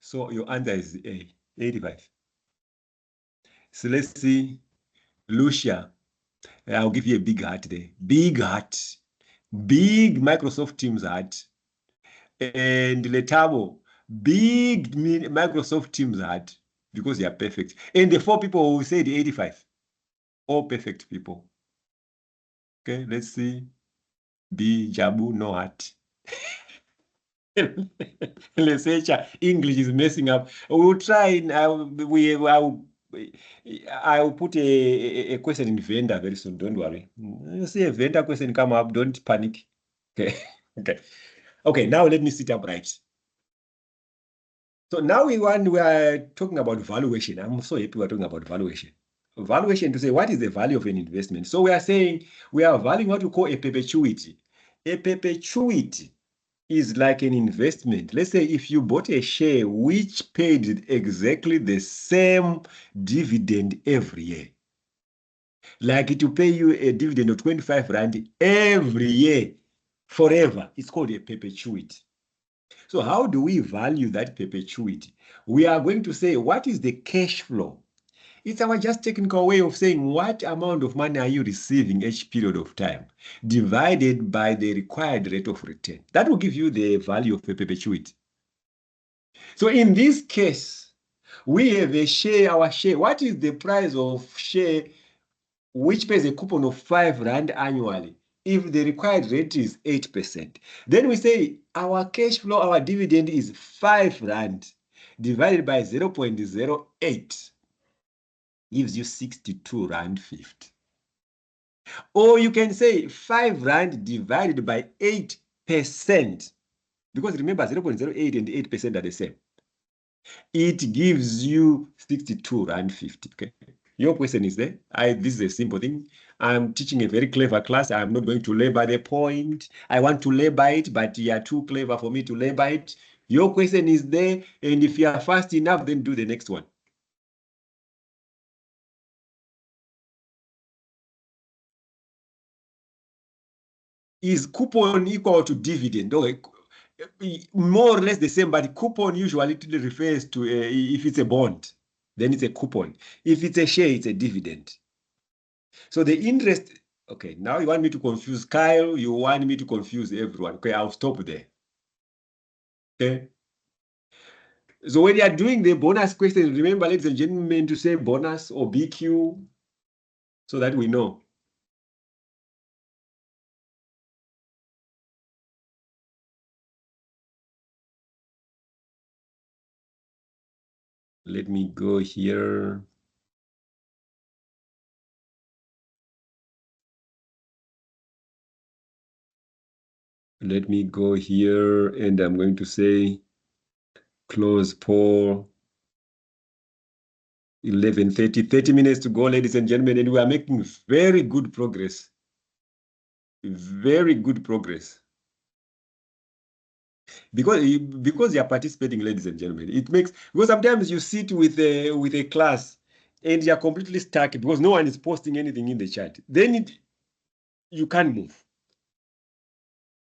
Speaker 1: So your answer is A, 85. So let's see. Lucia, I'll give you a big heart there. Big heart. Big Microsoft Teams heart. And Letabo, big Microsoft Teams heart, because they are perfect. And the 4 people who said 85, all perfect people. Okay, let's see. B, Jabu, no heart. English is messing up. We'll try. I'll put a question in vendor very soon. Don't worry. You see a vendor question come up. Don't panic. Okay. Okay. Okay. Now let me sit upright. So now we are talking about valuation. I'm so happy we're talking about valuation. Valuation to say what is the value of an investment. So we are saying we are valuing what we call a perpetuity. A perpetuity is like an investment. Let's say if you bought a share which paid exactly the same dividend every year, like it will pay you a dividend of 25 Rand every year forever. It's called a perpetuity. So how do we value that perpetuity? We are going to say, what is the cash flow? It's our just technical way of saying what amount of money are you receiving each period of time divided by the required rate of return. That will give you the value of a perpetuity. So in this case, we have a share, our share. What is the price of share which pays a coupon of 5 Rand annually if the required rate is 8%? Then we say our cash flow, our dividend is 5 Rand divided by 0.08 gives you 62 Rand 50. Or you can say 5 Rand divided by 8%, because remember 0.08 and 8% are the same. It gives you 62 Rand 50. Okay. Your question is there. This is a simple thing. I'm teaching a very clever class. I'm not going to labor the point. I want to labor it, but you are too clever for me to labor it. Your question is there, and if you are fast enough, then do the next one. Is coupon equal to dividend? Okay. More or less the same, but coupon usually refers to if it's a bond, then it's a coupon. If it's a share, it's a dividend. So the interest, okay, now you want me to confuse Kyle, you want me to confuse everyone. Okay, I'll stop there. Okay. So when you are doing the bonus question, remember, ladies and gentlemen, to say bonus or BQ so that we know. Let me go here. Let me go here, and I'm going to say close poll. 11:30, 30 minutes to go, ladies and gentlemen, and we are making very good progress. Very good progress. Because you are participating, ladies and gentlemen, it makes, because sometimes you sit with a class and you're completely stuck because no one is posting anything in the chat. Then you can't move.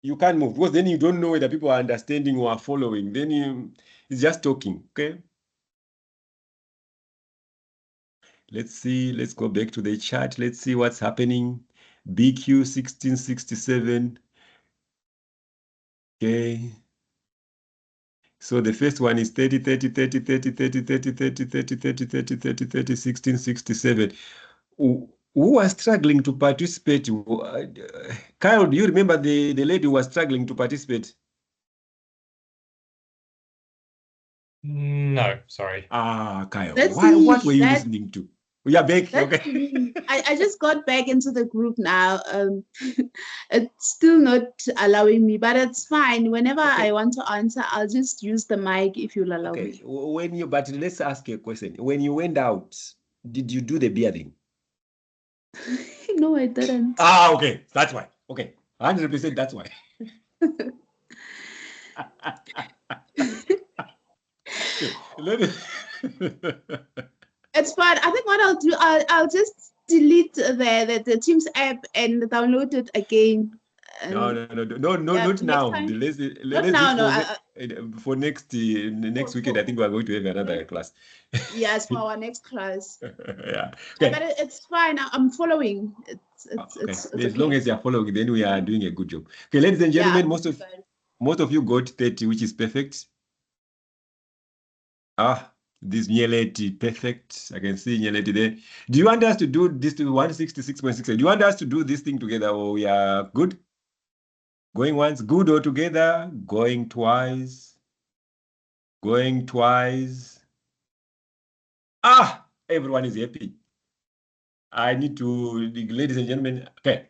Speaker 1: You can't move because then you don't know whether people are understanding or are following. Then it's just talking. Okay. Let's see. Let's go back to the chat. Let's see what's happening. BQ 1667. Okay. So the first one is 30, 30, 30, 30, 30, 30, 30, 30, 30, 30, 30, 30, 1667. Who was struggling to participate? Kyle, do you remember the lady who was struggling to participate?
Speaker 4: No, sorry.
Speaker 1: Kyle,
Speaker 3: That's
Speaker 1: what were
Speaker 3: me.
Speaker 1: you listening to? Yeah, back.
Speaker 3: That's
Speaker 1: Okay.
Speaker 3: me. I just got back into the group now. It's still not allowing me, but it's fine. Whenever
Speaker 1: Okay.
Speaker 3: I want to answer, I'll just use the mic if you'll allow me.
Speaker 1: But let's ask you a question. When you went out, did you do the beer thing?
Speaker 3: No, I didn't.
Speaker 1: Okay. That's why. Okay. 100% that's why.
Speaker 3: It's fine. I think what I'll do, I'll just delete the Teams app and download it again.
Speaker 1: No, not now. Let's do it for next weekend. I think we're going to have another class.
Speaker 3: Yes, for our next class.
Speaker 1: Yeah.
Speaker 3: Okay. But it's fine. I'm following. It's
Speaker 1: as
Speaker 3: okay.
Speaker 1: long as you're following, then we are doing a good job. Okay, ladies and gentlemen, most of you got 30, which is perfect. This Nyeleti, perfect. I can see Nyeleti there. Do you want us to do this to 166.6? Do you want us to do this thing together, or we are good? Going once, good, or together? Going twice? Going twice? Everyone is happy. I need to, ladies and gentlemen, okay.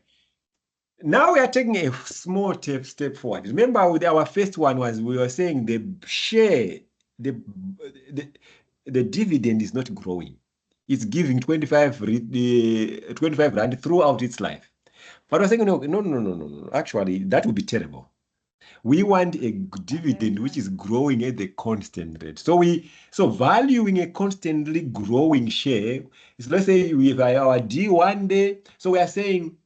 Speaker 1: Now we are taking a small step forward. Remember, with our first one we were saying the share the dividend is not growing. It's giving 25 rand throughout its life. But we're saying, no. Actually, that would be terrible. We want a dividend which is growing at the constant rate. So valuing a constantly growing share is, let's say we have our D1 day. So we are saying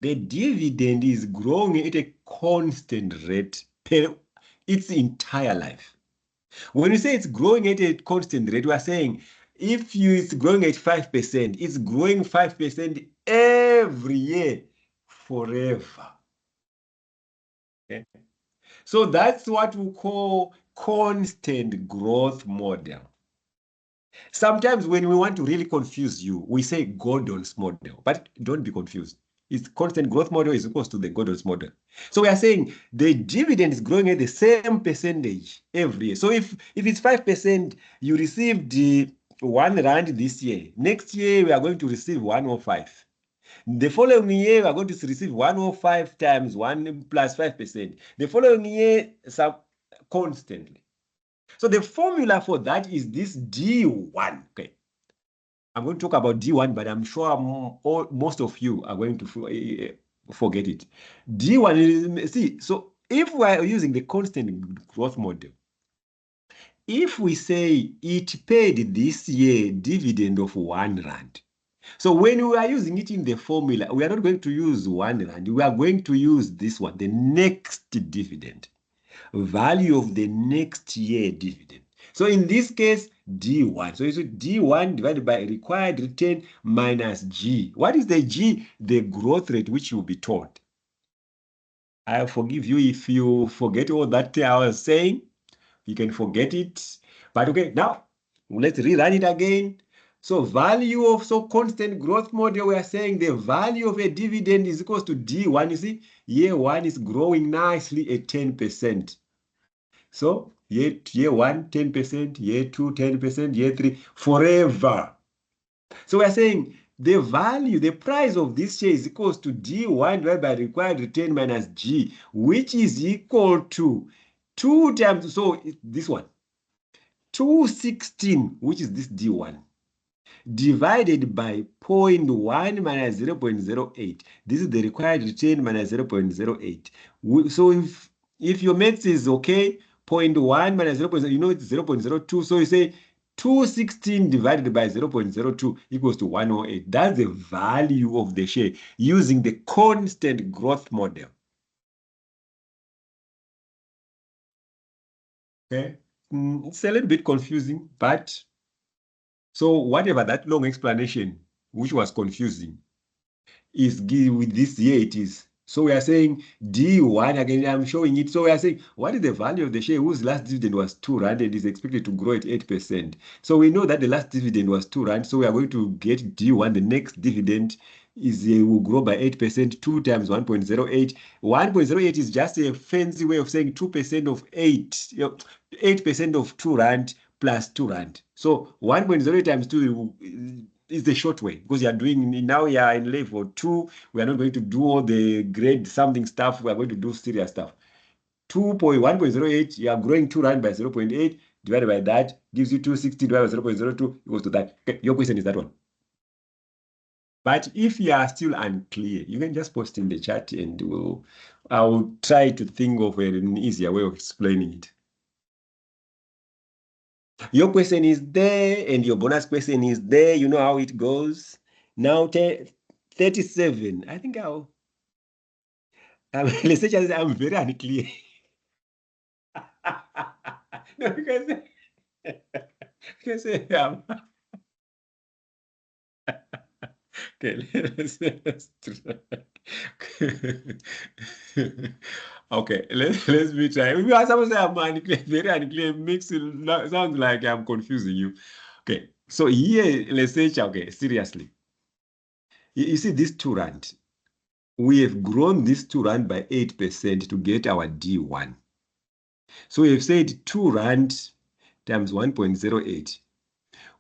Speaker 1: the dividend is growing at a constant rate per its entire life. When we say it's growing at a constant rate, we are saying it's growing at 5%, it's growing 5% every year forever. Okay? So that's what we call constant growth model. Sometimes when we want to really confuse you, we say Gordon's model, but don't be confused. It's constant growth model is equal to the Gordon's model. So we are saying the dividend is growing at the same percentage every year. So if it's 5%, you received the 1 rand this year. Next year, we are going to receive 105. The following year, we are going to receive 105 times 1 plus 5%. The following year, constantly. So the formula for that is this D1. Okay. I'm going to talk about D1, but I'm sure most of you are going to forget it. D1 is, see, so if we are using the constant growth model, if we say it paid this year dividend of 1 rand, so when we are using it in the formula, we are not going to use 1 rand. We are going to use this one, the next dividend, value of the next year dividend. So in this case, D1. So it's D1 divided by required return minus G. What is the G? The growth rate which you will be taught. I forgive you if you forget all that I was saying. You can forget it. But okay, now let's rerun it again. So value of constant growth model, we are saying the value of a dividend is equal to D1. You see, year 1 is growing nicely at 10%. So year 1, 10%, year 2, 10%, year 3, forever. So we are saying the value, the price of this share is equal to D1 divided by required return minus G, which is equal to 2 times, so this one, 216, which is this D1, divided by 0.1 minus 0.08. This is the required return minus 0.08. So if your maths is okay, 0.1 minus 0.0, you know it's 0.02. So you say 216 divided by 0.02 equals to 108. That's the value of the share using the constant growth model. Okay, it's a little bit confusing, but so whatever that long explanation, which was confusing, is with this year it is. So we are saying D1, again, I'm showing it. So we are saying, what is the value of the share whose last dividend was 2 rand and is expected to grow at 8%? So we know that the last dividend was 2 rand. So we are going to get D1. The next dividend will grow by 8%, 2 times 1.08. 1.08 is just a fancy way of saying 2% of 8% of 2 rand plus 2 rand. So 1.08 times 2 is the short way, because you are doing, now you are in level 2. We are not going to do all the grade something stuff. We are going to do serious stuff. 1.08, you are growing 2 rand by 0.8, divided by that gives you 260 divided by 0.02 equals to that. Okay, your question is that one. But if you are still unclear, you can just post in the chat and I'll try to think of an easier way of explaining it. Your question is there and your bonus question is there. You know how it goes. Now, 37. I think I'm very unclear. No, because okay, let's okay, let's be trying. If you are supposed to say I'm unclear, very unclear, makes it sound like I'm confusing you. Okay, so here, let's say, okay, seriously. You see this 2 rand. We have grown this 2 rand by 8% to get our D1. So we have said 2 rand times 1.08,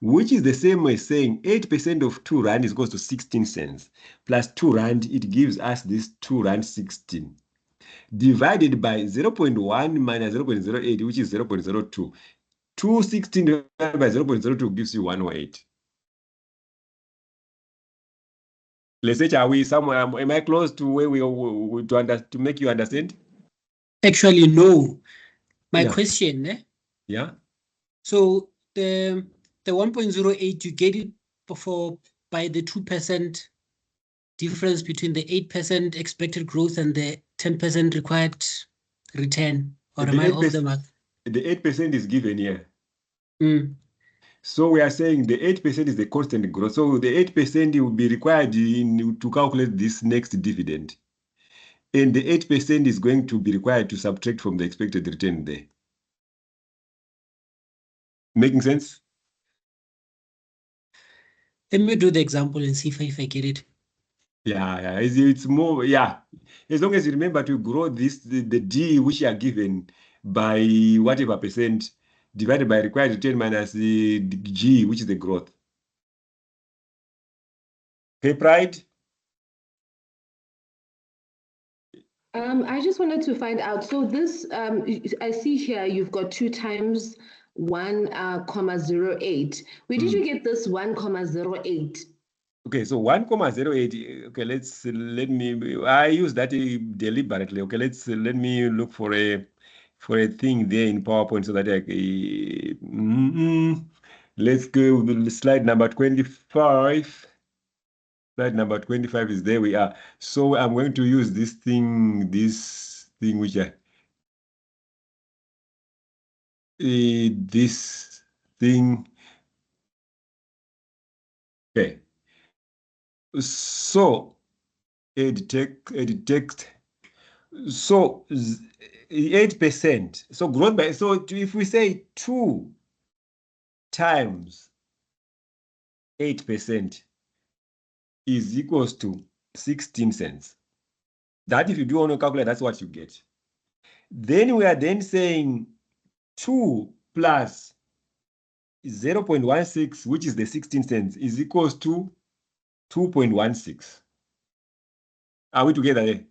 Speaker 1: which is the same as saying 8% of 2 rand is equal to 16 cents. Plus 2 rand, it gives us this 2 rand 16. Divided by 0.1 minus 0.08, which is 0.02. 216 divided by 0.02 gives you 108. Let's say, are we somewhere? Am I close to where to make you understand?
Speaker 4: Actually, no. My question,
Speaker 1: Yeah.
Speaker 4: So the 1.08, you get it by the 2% difference between the 8% expected growth and the 10% required return, or am I off the mark?
Speaker 1: The 8% is given here.
Speaker 4: So
Speaker 1: we are saying the 8% is the constant growth. So the 8% will be required to calculate this next dividend. And the 8% is going to be required to subtract from the expected return there. Making sense?
Speaker 4: Let me do the example and see if I get it.
Speaker 1: Yeah. It's more, as long as you remember to grow this, the D which you are given by whatever percent divided by required return minus the G, which is the growth. Okay, Pride?
Speaker 5: I just wanted to find out, so this, I see here you've got 2 times 1,08. Where did you get this 1,08?
Speaker 1: Okay, so 1,08. Okay, I use that deliberately. Okay, let me look for a thing there in PowerPoint so that let's go with slide number 25. Slide number 25 is there. We are. So I'm going to use this thing which this thing. Okay. So edit text. So 8%. So growth by, so if we say 2 times 8% is equals to 16 cents. That if you do on a calculator, that's what you get. Then we are then saying 2 plus 0.16, which is the 16 cents, is equals to 2.16. Are we together there?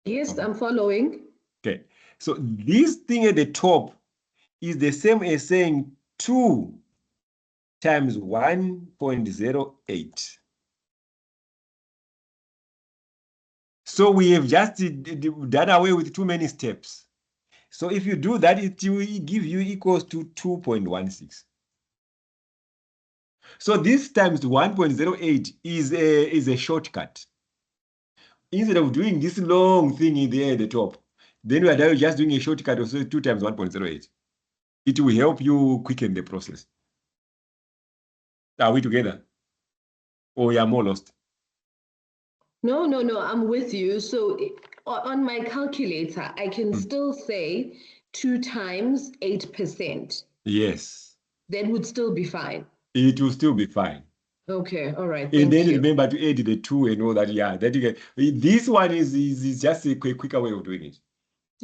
Speaker 5: Yes, I'm following.
Speaker 1: Okay. So this thing at the top is the same as saying 2 times 1.08. So we have just done away with too many steps. So if you do that, it will give you equals to 2.16. So this times 1.08 is a shortcut. Instead of doing this long thing in there at the top, then we are just doing a shortcut of 2 times 1.08. It will help you quicken the process. Are we together? Or you are more lost?
Speaker 5: No, I'm with you. So on my calculator, I can still say 2 times 8%.
Speaker 1: Yes.
Speaker 5: That would still be fine.
Speaker 1: It will still be fine.
Speaker 5: Okay, all right.
Speaker 1: And then
Speaker 5: you.
Speaker 1: remember to add the 2 and all that. Yeah, that you get. This one is just a quicker way of doing it.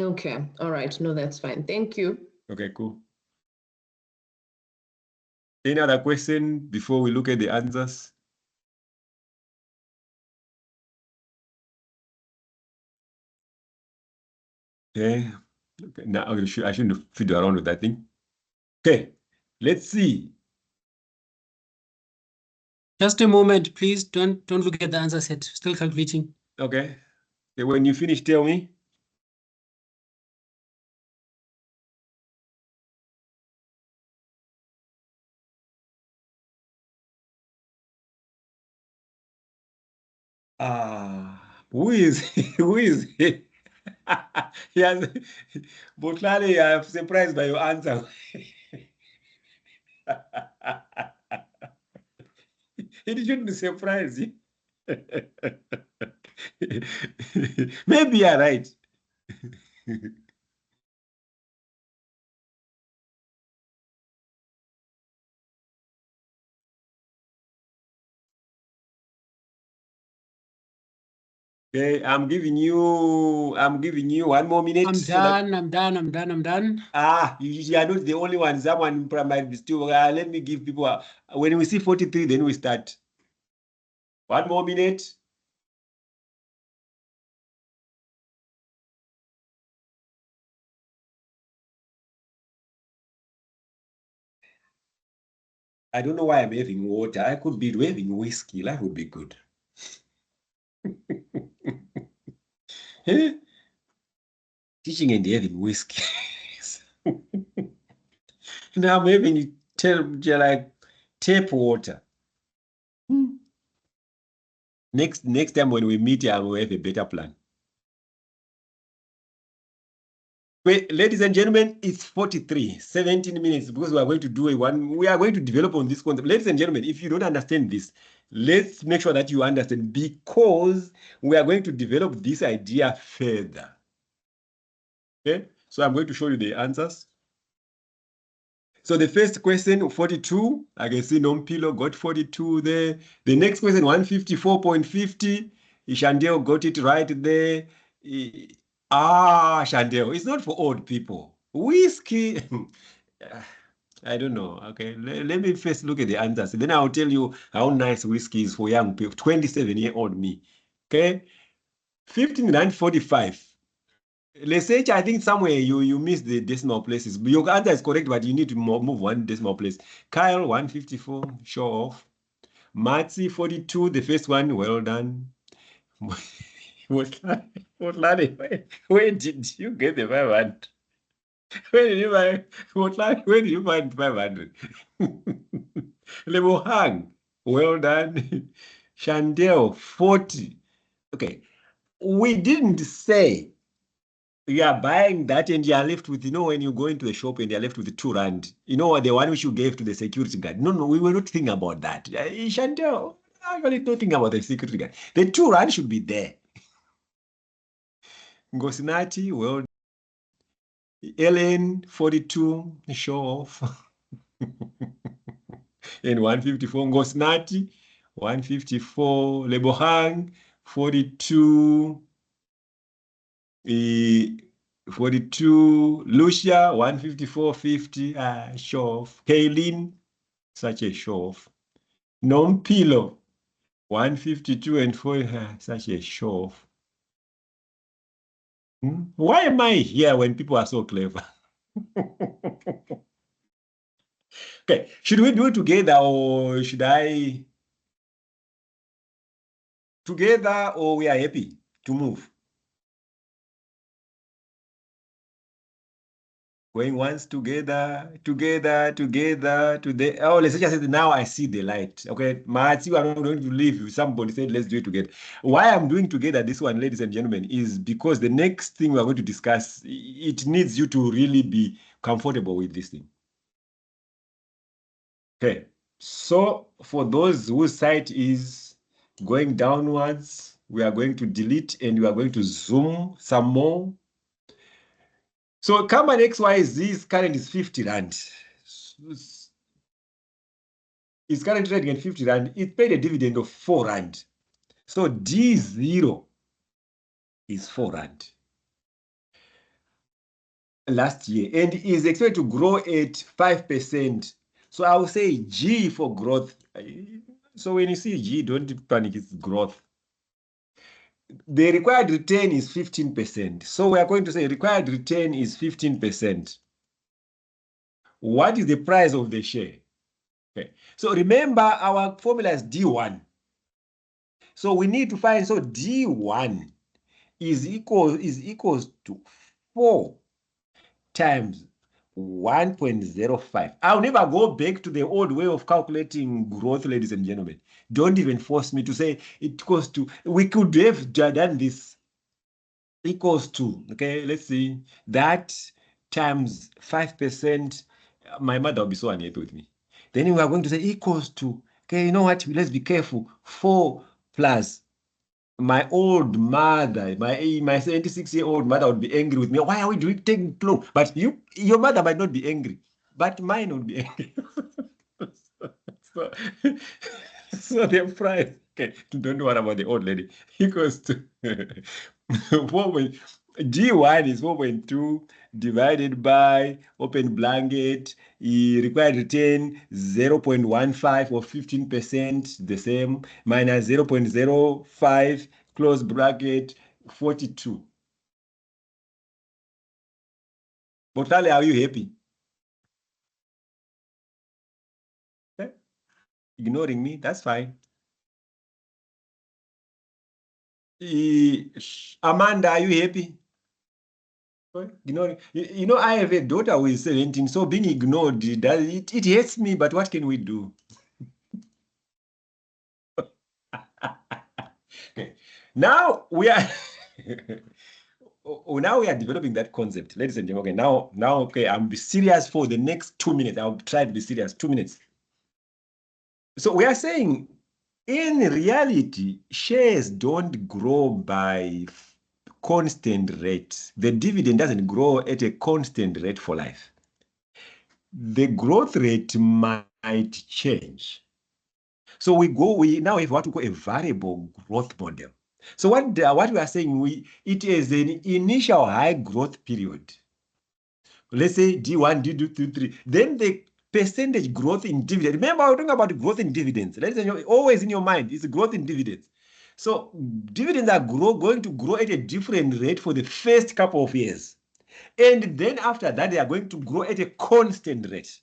Speaker 5: Okay, all right. No, that's fine. Thank you.
Speaker 1: Okay, cool. Any other question before we look at the answers? Okay. Now I shouldn't fiddle around with that thing. Okay, let's see.
Speaker 4: Just a moment, please. Don't look at the answer set. Still calculating.
Speaker 1: Okay. When you finish, tell me. Who is yes, Botlale, I'm surprised by your answer. It shouldn't surprise you. Maybe you're right. Okay, I'm giving you 1 more minute.
Speaker 4: I'm done. I'm done.
Speaker 1: You are not the only one. Someone might be still. Let me give people. When we see 43, then we start. 1 more minute. I don't know why I'm having water. I could be having whiskey. That would be good. Teaching and having whiskey. Now I'm having like tap water. Next time when we meet, I will have a better plan. Wait, ladies and gentlemen, it's 17 minutes, because we are going to do we are going to develop on this concept. Ladies and gentlemen, if you don't understand this, let's make sure that you understand, because we are going to develop this idea further. Okay, so I'm going to show you the answers. So the first question, 42, I can see Nompilo got 42 there. The next question, 154.50, Shandeo got it right there. Shandeo, it's not for old people. Whiskey, I don't know. Okay, let me first look at the answers. Then I'll tell you how nice whiskey is for young people, 27-year-old me. Okay, 15,945. Research, I think somewhere you missed the decimal places. Your answer is correct, but you need to move one decimal place. Kyle, 154, show off. Matsi, 42, the first one, well done. Where did you get the 500? Where did you find 500? Lebohang, well done. Chandel, 40. Okay, we didn't say you are buying that and you are left with, when you go into the shop and you're left with 2 rand, the one which you gave to the security guard. No, we were not thinking about that. Chantel, I'm not thinking about the security guard. The 2 rand should be there. Ngosinati, well, Ellen, 42, show off. And 154, Ngosnati, 154, Lebohang, 42, 42, Lucia, 154.50, show off. Kaylin, such a show off. Nompilo, 152 and 40, such a show off. Why am I here when people are so clever? Okay, should we do it together, or should I? Together, or we are happy to move? Going once, together. Oh, let's just say now I see the light. Okay, Matthew, I'm not going to leave you. Somebody said, let's do it together. Why I'm doing together this one, ladies and gentlemen, is because the next thing we're going to discuss, it needs you to really be comfortable with this thing. Okay, so for those whose site is going downwards, we are going to delete and we are going to zoom some more. So Kaman XYZ's current is 50 rand. It's currently trading at 50 rand. It paid a dividend of 4 rand. So D0 is 4 rand last year, and is expected to grow at 5%. So I will say G for growth. So when you see G, don't panic, it's growth. The required return is 15%. So we are going to say required return is 15%. What is the price of the share? Okay. So remember, our formula is D1. So we need to find, so D1 is equals to 4 times 1.05. I'll never go back to the old way of calculating growth, ladies and gentlemen. Don't even force me to say it equals to, we could have done this equals to, okay, let's see, that times 5%. My mother will be so unhappy with me. Then we are going to say equals to, okay, you know what, let's be careful, 4 plus my old mother, my 76-year-old mother would be angry with me. Why are we taking long? But your mother might not be angry, but mine would be angry. so the price, okay, don't worry about the old lady, equals to G1 is 4.2 divided by open blanket, required return 0.15 or 15%, the same, minus 0.05, close bracket, 42. Botale, are you happy? Okay. ignoring me, that's fine. Amanda, are you happy? Ignoring. You know, I have a daughter who is 17, so being ignored, it hurts me, but what can we do? Okay. Now we are now we are developing that concept, ladies and gentlemen. Okay, now, okay, I'll be serious for the next 2 minutes. I'll try to be serious. 2 minutes. So we are saying, in reality, shares don't grow by constant rate. The dividend doesn't grow at a constant rate for life. The growth rate might change. So we now have what we call a variable growth model. So what we are saying, it is an initial high growth period. Let's say D1, D2, D3. Then the percentage growth in dividend. Remember, we're talking about growth in dividends. Ladies and gentlemen, always in your mind, it's growth in dividends. So dividends are going to grow at a different rate for the first couple of years. And then after that, they are going to grow at a constant rate.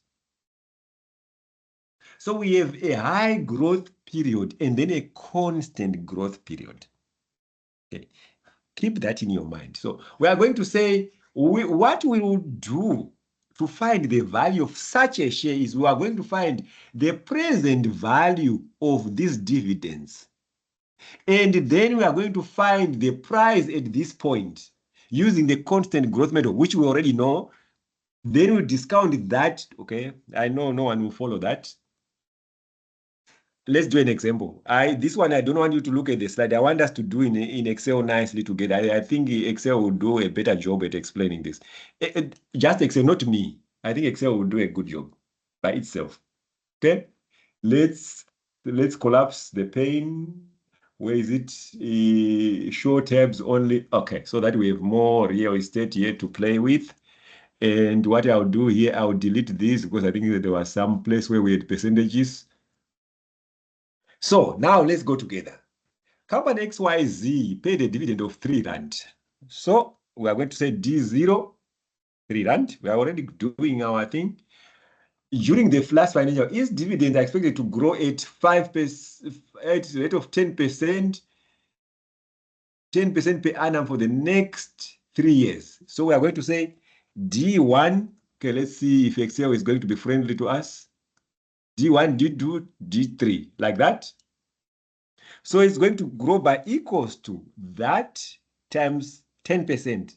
Speaker 1: So we have a high growth period and then a constant growth period. Okay. Keep that in your mind. So we are going to say, what we will do to find the value of such a share is we are going to find the present value of these dividends. And then we are going to find the price at this point using the constant growth method, which we already know. Then we discount that. Okay, I know no one will follow that. Let's do an example. This one, I don't want you to look at the slide. I want us to do in Excel nicely together. I think Excel will do a better job at explaining this. Just Excel, not me. I think Excel will do a good job by itself. Okay, let's collapse the pane. Where is it? Show tabs only. Okay, so that we have more real estate here to play with. And what I'll do here, I'll delete this because I think that there was some place where we had percentages. So now let's go together. Company XYZ paid a dividend of 3 Rand. So we are going to say D0, 3 Rand. We are already doing our thing. During the last financial year, its dividends are expected to grow at 5%, at a rate of 10%, 10% per annum for the next 3 years. So we are going to say D1. Okay, let's see if Excel is going to be friendly to us. D1, D2, D3, like that. So it's going to grow by equals to that times 10%,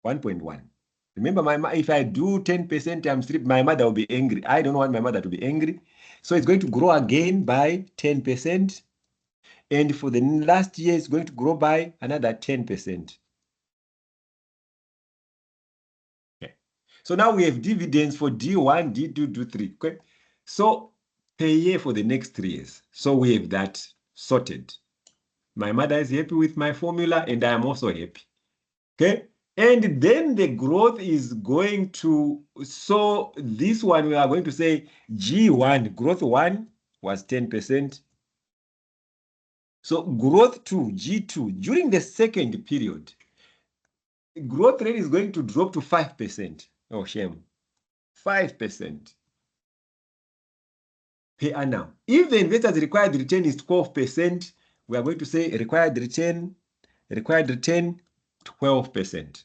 Speaker 1: 1.1. Remember, if I do 10% times 3, my mother will be angry. I don't want my mother to be angry. So it's going to grow again by 10%. And for the last year, it's going to grow by another 10%. Okay. So now we have dividends for D1, D2, D3. Okay. So per year for the next 3 years. So we have that sorted. My mother is happy with my formula and I am also happy. Okay. And then the growth is going to, so this one we are going to say G1, growth 1 was 10%. So growth 2, G2, during the second period, growth rate is going to drop to 5%. Oh, shame. 5%. Per annum. If the investor's required return is 12%, we are going to say required return 12%.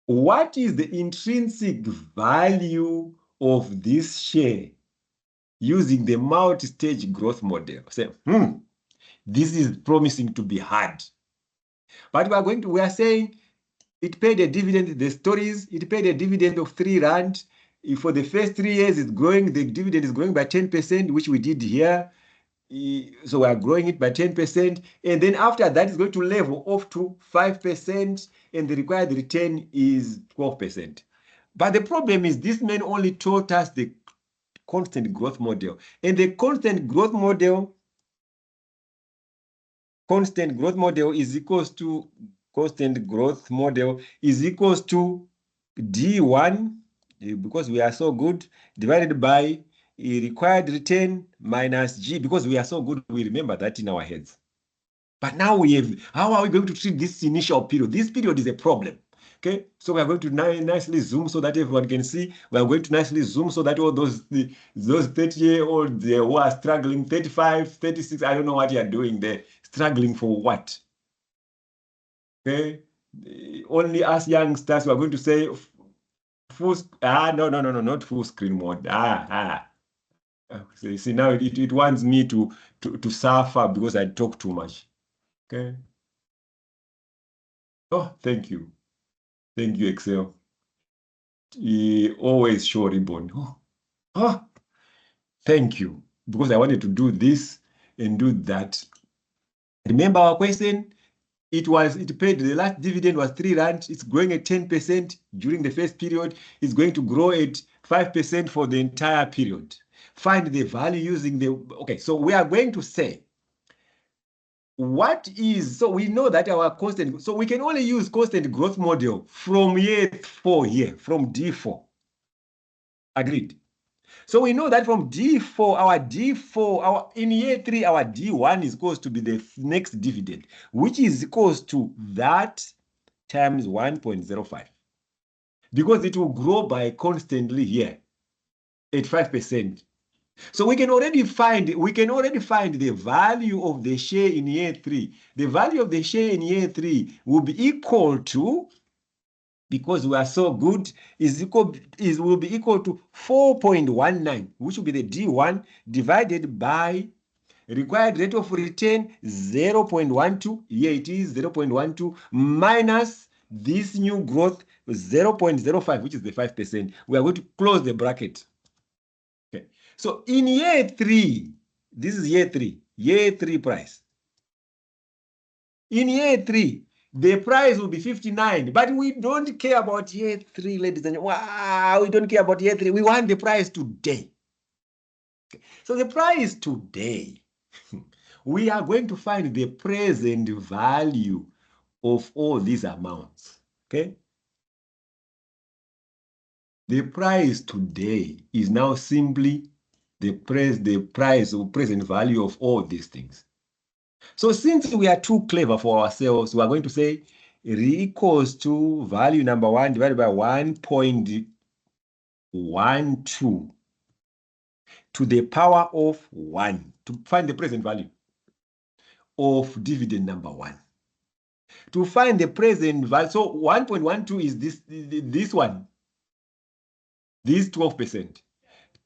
Speaker 1: What is the intrinsic value of this share using the multi-stage growth model? Say, this is promising to be hard. But we are saying it paid a dividend. The stories, it paid a dividend of 3 Rand. If for the first 3 years it's growing, the dividend is growing by 10%, which we did here. So we are growing it by 10%. And then after that, it's going to level off to 5%, and the required return is 12%. But the problem is this man only taught us the constant growth model. And the constant growth model is equals to D1, because we are so good, divided by required return minus G, because we are so good, we remember that in our heads. But now we have, how are we going to treat this initial period? This period is a problem. Okay, so we are going to nicely zoom so that everyone can see. We are going to nicely zoom so that all those 30-year-olds who are struggling, 35, 36, I don't know what you are doing there, struggling for what? Okay, only us youngsters, we are going to say no, not full screen mode. See now it wants me to suffer because I talk too much. Okay. Oh, thank you, Excel. Always show ribbon. Oh, thank you, because I wanted to do this and do that. Remember our question? It paid, the last dividend was 3 rand. It's growing at 10% during the first period. It's going to grow at 5% for the entire period. Find the value using the, okay, so we are going to say, so we know that our constant, so we can only use constant growth model from year 4 here, from D4. Agreed. So we know that from D4, in year 3, our D1 is supposed to be the next dividend, which is equals to that times 1.05. Because it will grow by constantly here at 5%. So we can already find the value of the share in year 3. The value of the share in year 3 will be equal to, because we are so good, will be equal to 4.19, which will be the D1 divided by required rate of return 0.12. Here it is 0.12 minus this new growth 0.05, which is the 5%. We are going to close the bracket. Okay. So in year 3, this is year 3 price. In year 3, the price will be 59, but we don't care about year 3, ladies and gentlemen. Wow, we don't care about year 3. We want the price today. Okay. So the price today, we are going to find the present value of all these amounts. Okay. The price today is now simply the price or present value of all these things. So since we are too clever for ourselves, we are going to say it equals to value number 1 divided by 1.12 to the power of 1 to find the present value of dividend number 1. To find the present value, so 1.12 is this one, this 12%.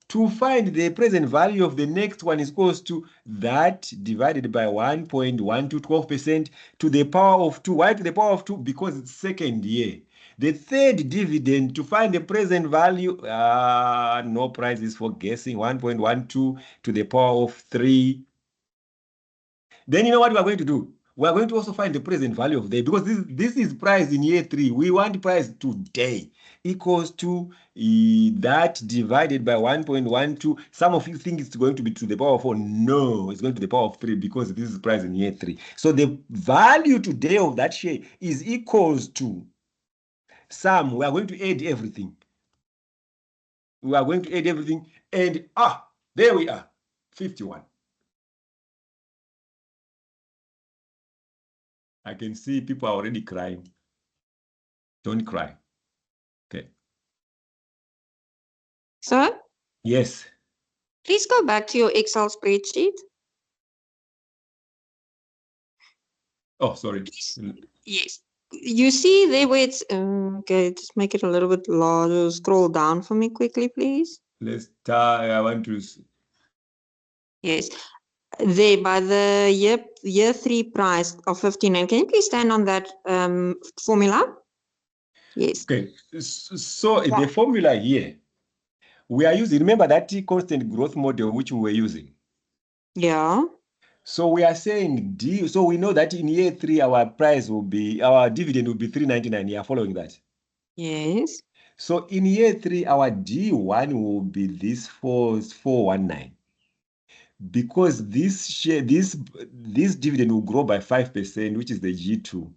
Speaker 1: To find the present value of the next one is equals to that divided by 1.12, 12% to the power of 2. Why to the power of 2? Because it's second year. The third dividend, to find the present value, no prizes for guessing, 1.12 to the power of 3. Then you know what we are going to do? We are going to also find the present value of the, because this is price in year 3. We want price today equals to that divided by 1.12. Some of you think it's going to be to the power of 4. No, it's going to the power of 3 because this is price in year 3. So the value today of that share is equals to sum. We are going to add everything. We are going to add everything. And there we are, 51. I can see people are already crying. Don't cry. Okay.
Speaker 6: Sir?
Speaker 1: Yes.
Speaker 6: Please go back to your Excel spreadsheet.
Speaker 1: Oh, sorry.
Speaker 6: Yes. You see there where it's, okay, just make it a little bit larger. Scroll down for me quickly, please.
Speaker 1: Let's try, I want to.
Speaker 6: Yes. There by the year 3 price of 59. Can you please stand on that formula? Yes.
Speaker 1: Okay. So the formula here, we are using, remember that constant growth model which we were using?
Speaker 6: Yeah.
Speaker 1: So we are saying so we know that in year 3, our dividend will be 3.99. You are following that?
Speaker 6: Yes.
Speaker 1: So in year 3, our D1 will be this 419. Because this dividend will grow by 5%, which is the G2.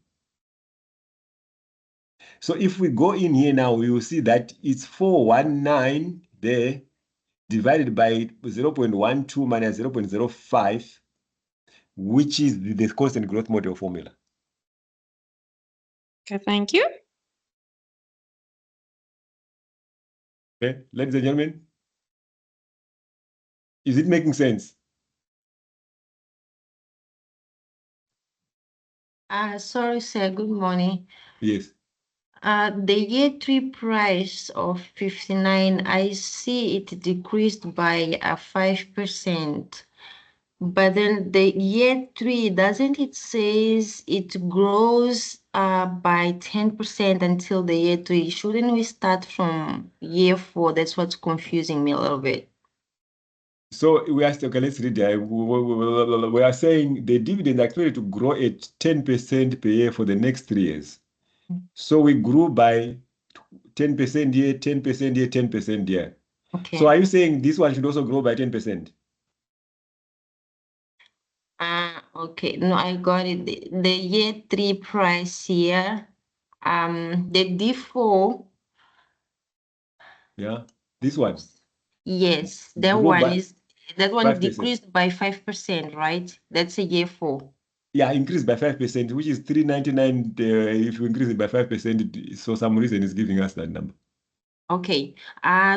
Speaker 1: So if we go in here now, we will see that it's 419 there divided by 0.12 minus 0.05, which is the constant growth model formula.
Speaker 6: Okay, thank you.
Speaker 1: Okay, ladies and gentlemen, is it making sense?
Speaker 7: Sorry, sir. Good morning.
Speaker 1: Yes.
Speaker 7: The year 3 price of 59, I see it decreased by 5%. But then the year 3, doesn't it says it grows by 10% until the year 3? Shouldn't we start from year 4? That's what's confusing me a little bit.
Speaker 1: So we are still, okay, let's read that. We are saying the dividend is expected to grow at 10% per year for the next 3 years. So we grew by 10% here, 10% here, 10% here.
Speaker 7: Okay.
Speaker 1: So are you saying this one should also grow by 10%?
Speaker 7: Okay. No, I got it. The year 3 price here, the D4.
Speaker 1: Yeah, this one.
Speaker 7: Yes, that
Speaker 1: Grow
Speaker 7: one
Speaker 1: by
Speaker 7: is that one
Speaker 1: 5%.
Speaker 7: decreased by 5%, right? That's a year 4.
Speaker 1: Yeah, increased by 5%, which is 399. If you increase it by 5%, so some reason is giving us that number.
Speaker 7: Okay.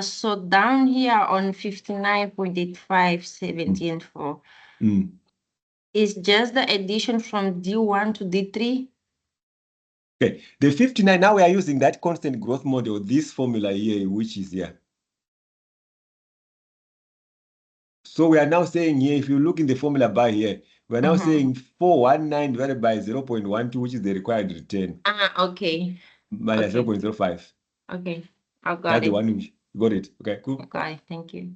Speaker 7: So down here on 59.8574 is just the addition from D1 to D3.
Speaker 1: Okay, the 59, now we are using that constant growth model, this formula here, which is here. So we are now saying here, if you look in the formula bar here, we're now saying 419 divided by 0.12, which is the required return.
Speaker 7: Okay.
Speaker 1: Minus
Speaker 7: Okay.
Speaker 1: 0.05.
Speaker 7: Okay. I got
Speaker 1: That's
Speaker 7: it.
Speaker 1: the one you got it. Okay, cool.
Speaker 7: Okay, thank you.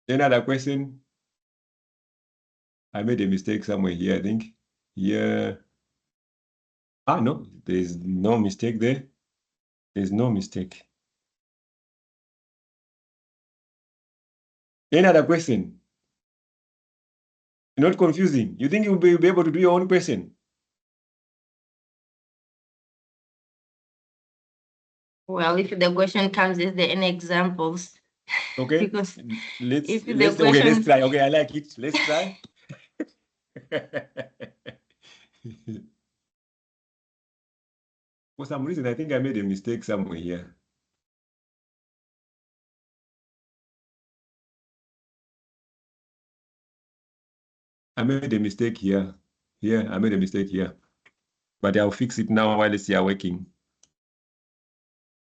Speaker 1: Any other question? I made a mistake somewhere here, I think. Here. No, there's no mistake there. There's no mistake. Any other question? Not confusing. You think you'll be able to do your own question?
Speaker 7: Well, if the question comes, is there any examples?
Speaker 1: Okay.
Speaker 7: Because
Speaker 1: let's
Speaker 7: the
Speaker 1: let's
Speaker 7: question-
Speaker 1: try. Okay, I like it. Let's try. For some reason, I think I made a mistake somewhere here. I made a mistake here. Here, I made a mistake here. But I'll fix it now while it's here working.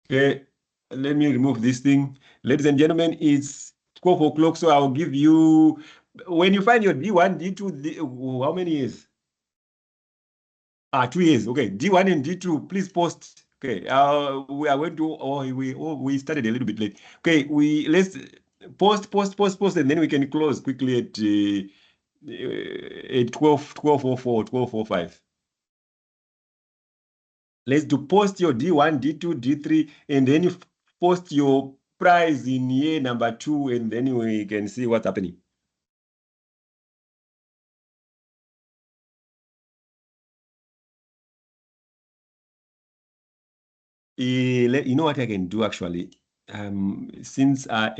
Speaker 1: Okay, let me remove this thing. Ladies and gentlemen, it's 12 o'clock, so I'll give you, when you find your D1, D2, how many years? 2 years. Okay, D1 and D2, please post. Okay, we are going to, we started a little bit late. Okay, let's post, and then we can close quickly at 12:04, 12:05. Let's do post your D1, D2, D3, and then you post your price in year number 2, and then we can see what's happening. You know what I can do actually? Since I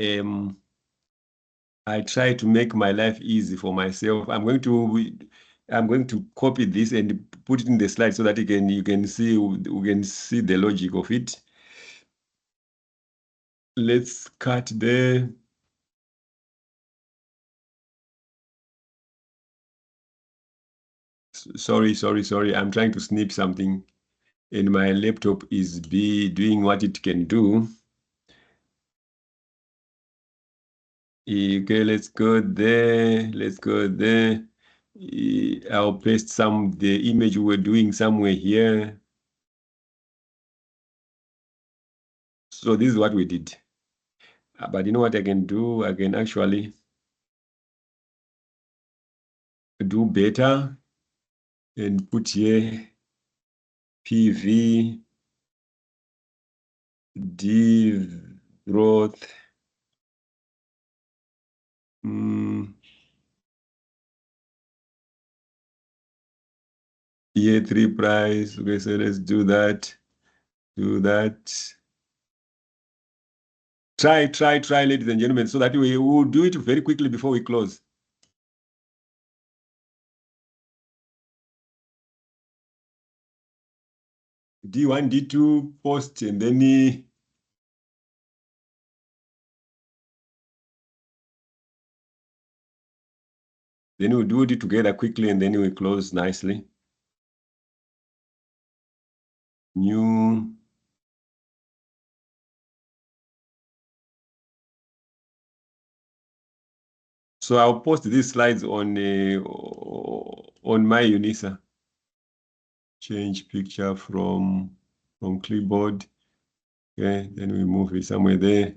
Speaker 1: try to make my life easy for myself, I'm going to copy this and put it in the slide so that you can see the logic of it. Let's cut there. Sorry. I'm trying to snip something, and my laptop is doing what it can do. Okay, let's go there. I'll paste the image we were doing somewhere here. So this is what we did. But you know what I can do? I can actually do better and put here PV div growth. Year 3 price. Okay, so let's do that. Try, ladies and gentlemen, so that we will do it very quickly before we close. D1, D2, post, and then Then we'll do it together quickly and then we'll close nicely. New. So I'll post these slides on my UNISA. Change picture from clipboard. Okay, then we move it somewhere there.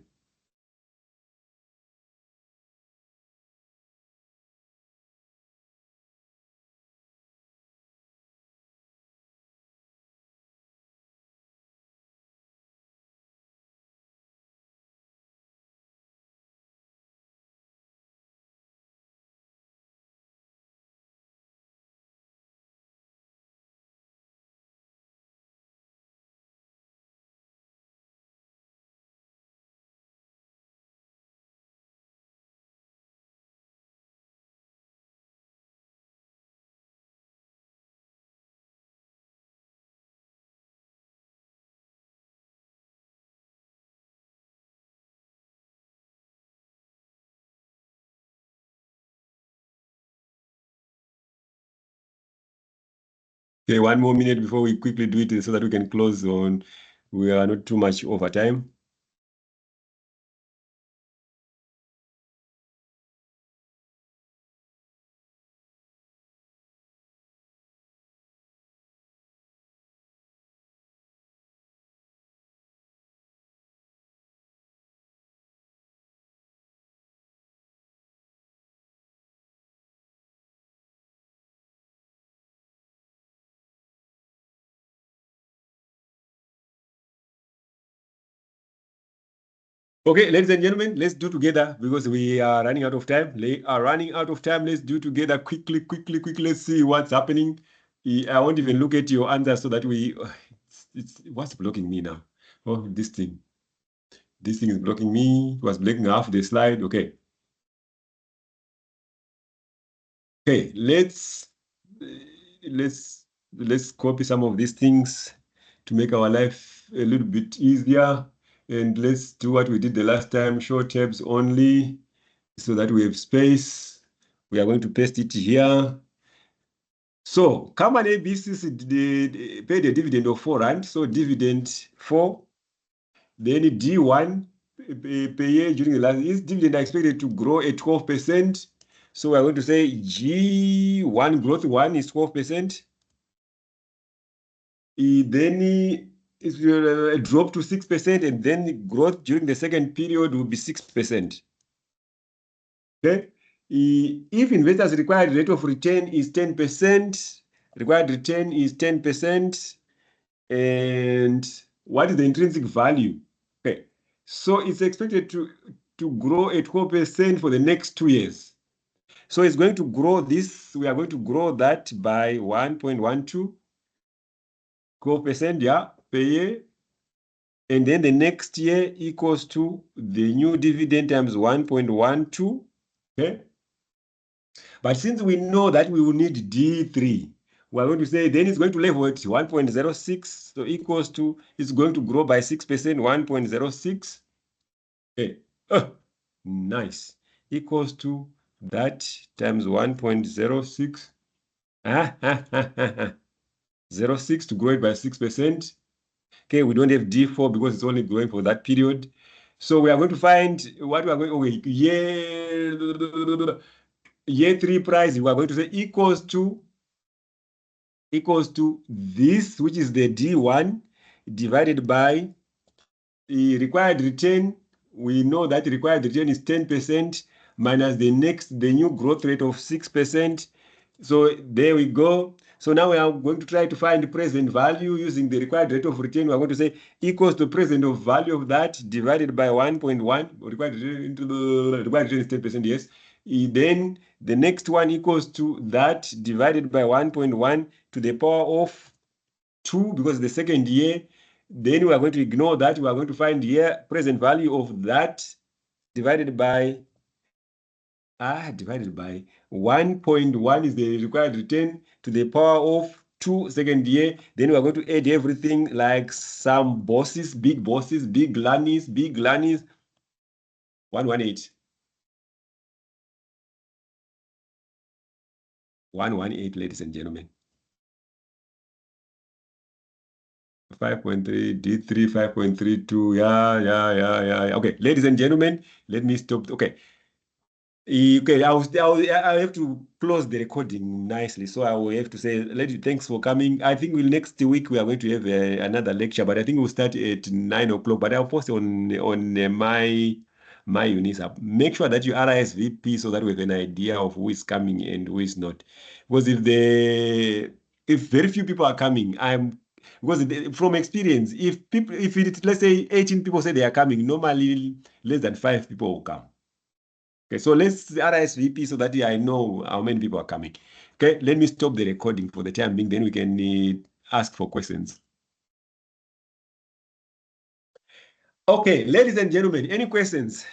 Speaker 1: Okay, 1 more minute before we quickly do it so that we can close on. We are not too much over time. Okay, ladies and gentlemen, let's do together because we are running out of time. Let's do together quickly. Let's see what's happening. I won't even look at your answers so that we. It's what's blocking me now? Oh, this thing. This thing is blocking me. It was blocking half the slide. Okay. Okay, let's copy some of these things to make our life a little bit easier. And let's do what we did the last time, show tabs only, so that we have space. We are going to paste it here. So, company ABC paid a dividend of 4 rand, so dividend 4. Then D1 per year during the last year, dividend are expected to grow at 12%. So we're going to say G1 growth 1 is 12%. Then it's a drop to 6%, and then growth during the second period will be 6%. Okay. If investors' required rate of return is 10%, required return is 10%, and what is the intrinsic value? Okay. So it's expected to grow at 12% for the next 2 years. So it's going to grow this, we are going to grow that by 1.12, 12%, yeah, per year. And then the next year equals to the new dividend times 1.12, okay? But since we know that we will need D3, we're going to say then it's going to level at 1.06, so equals to, it's going to grow by 6%, 1.06. Okay, nice. Equals to that times 1.06. 0.6 to grow it by 6%. Okay, we don't have D4 because it's only growing for that period. So we are going to find what we are going, okay, year 3 price, we are going to say equals to this, which is the D1, divided by the required return. We know that the required return is 10% minus the new growth rate of 6%. So there we go. So now we are going to try to find the present value using the required rate of return. We're going to say equals to present of value of that divided by 1.1. Required return into the required return is 10%, yes. Then the next one equals to that divided by 1.1 to the power of 2 because the second year. Then we are going to ignore that. We are going to find here present value of that divided by 1.1 is the required return to the power of 2 second year. Then we are going to add everything like some bosses, big glannies, 118. 118, ladies and gentlemen. 5.3, D3, 5.32. Yeah. Okay, ladies and gentlemen, let me stop. Okay. Okay, I have to close the recording nicely, so I will have to say, ladies, thanks for coming. I think next week we are going to have another lecture, but I think we'll start at 9 o'clock. But I'll post on my UNISA. Make sure that you RSVP so that we have an idea of who is coming and who is not. Because if very few people are coming, from experience, let's say 18 people say they are coming, normally less than 5 people will come. Okay, so let's RSVP so that I know how many people are coming. Okay, let me stop the recording for the time being, then we can ask for questions. Okay, ladies and gentlemen, any questions?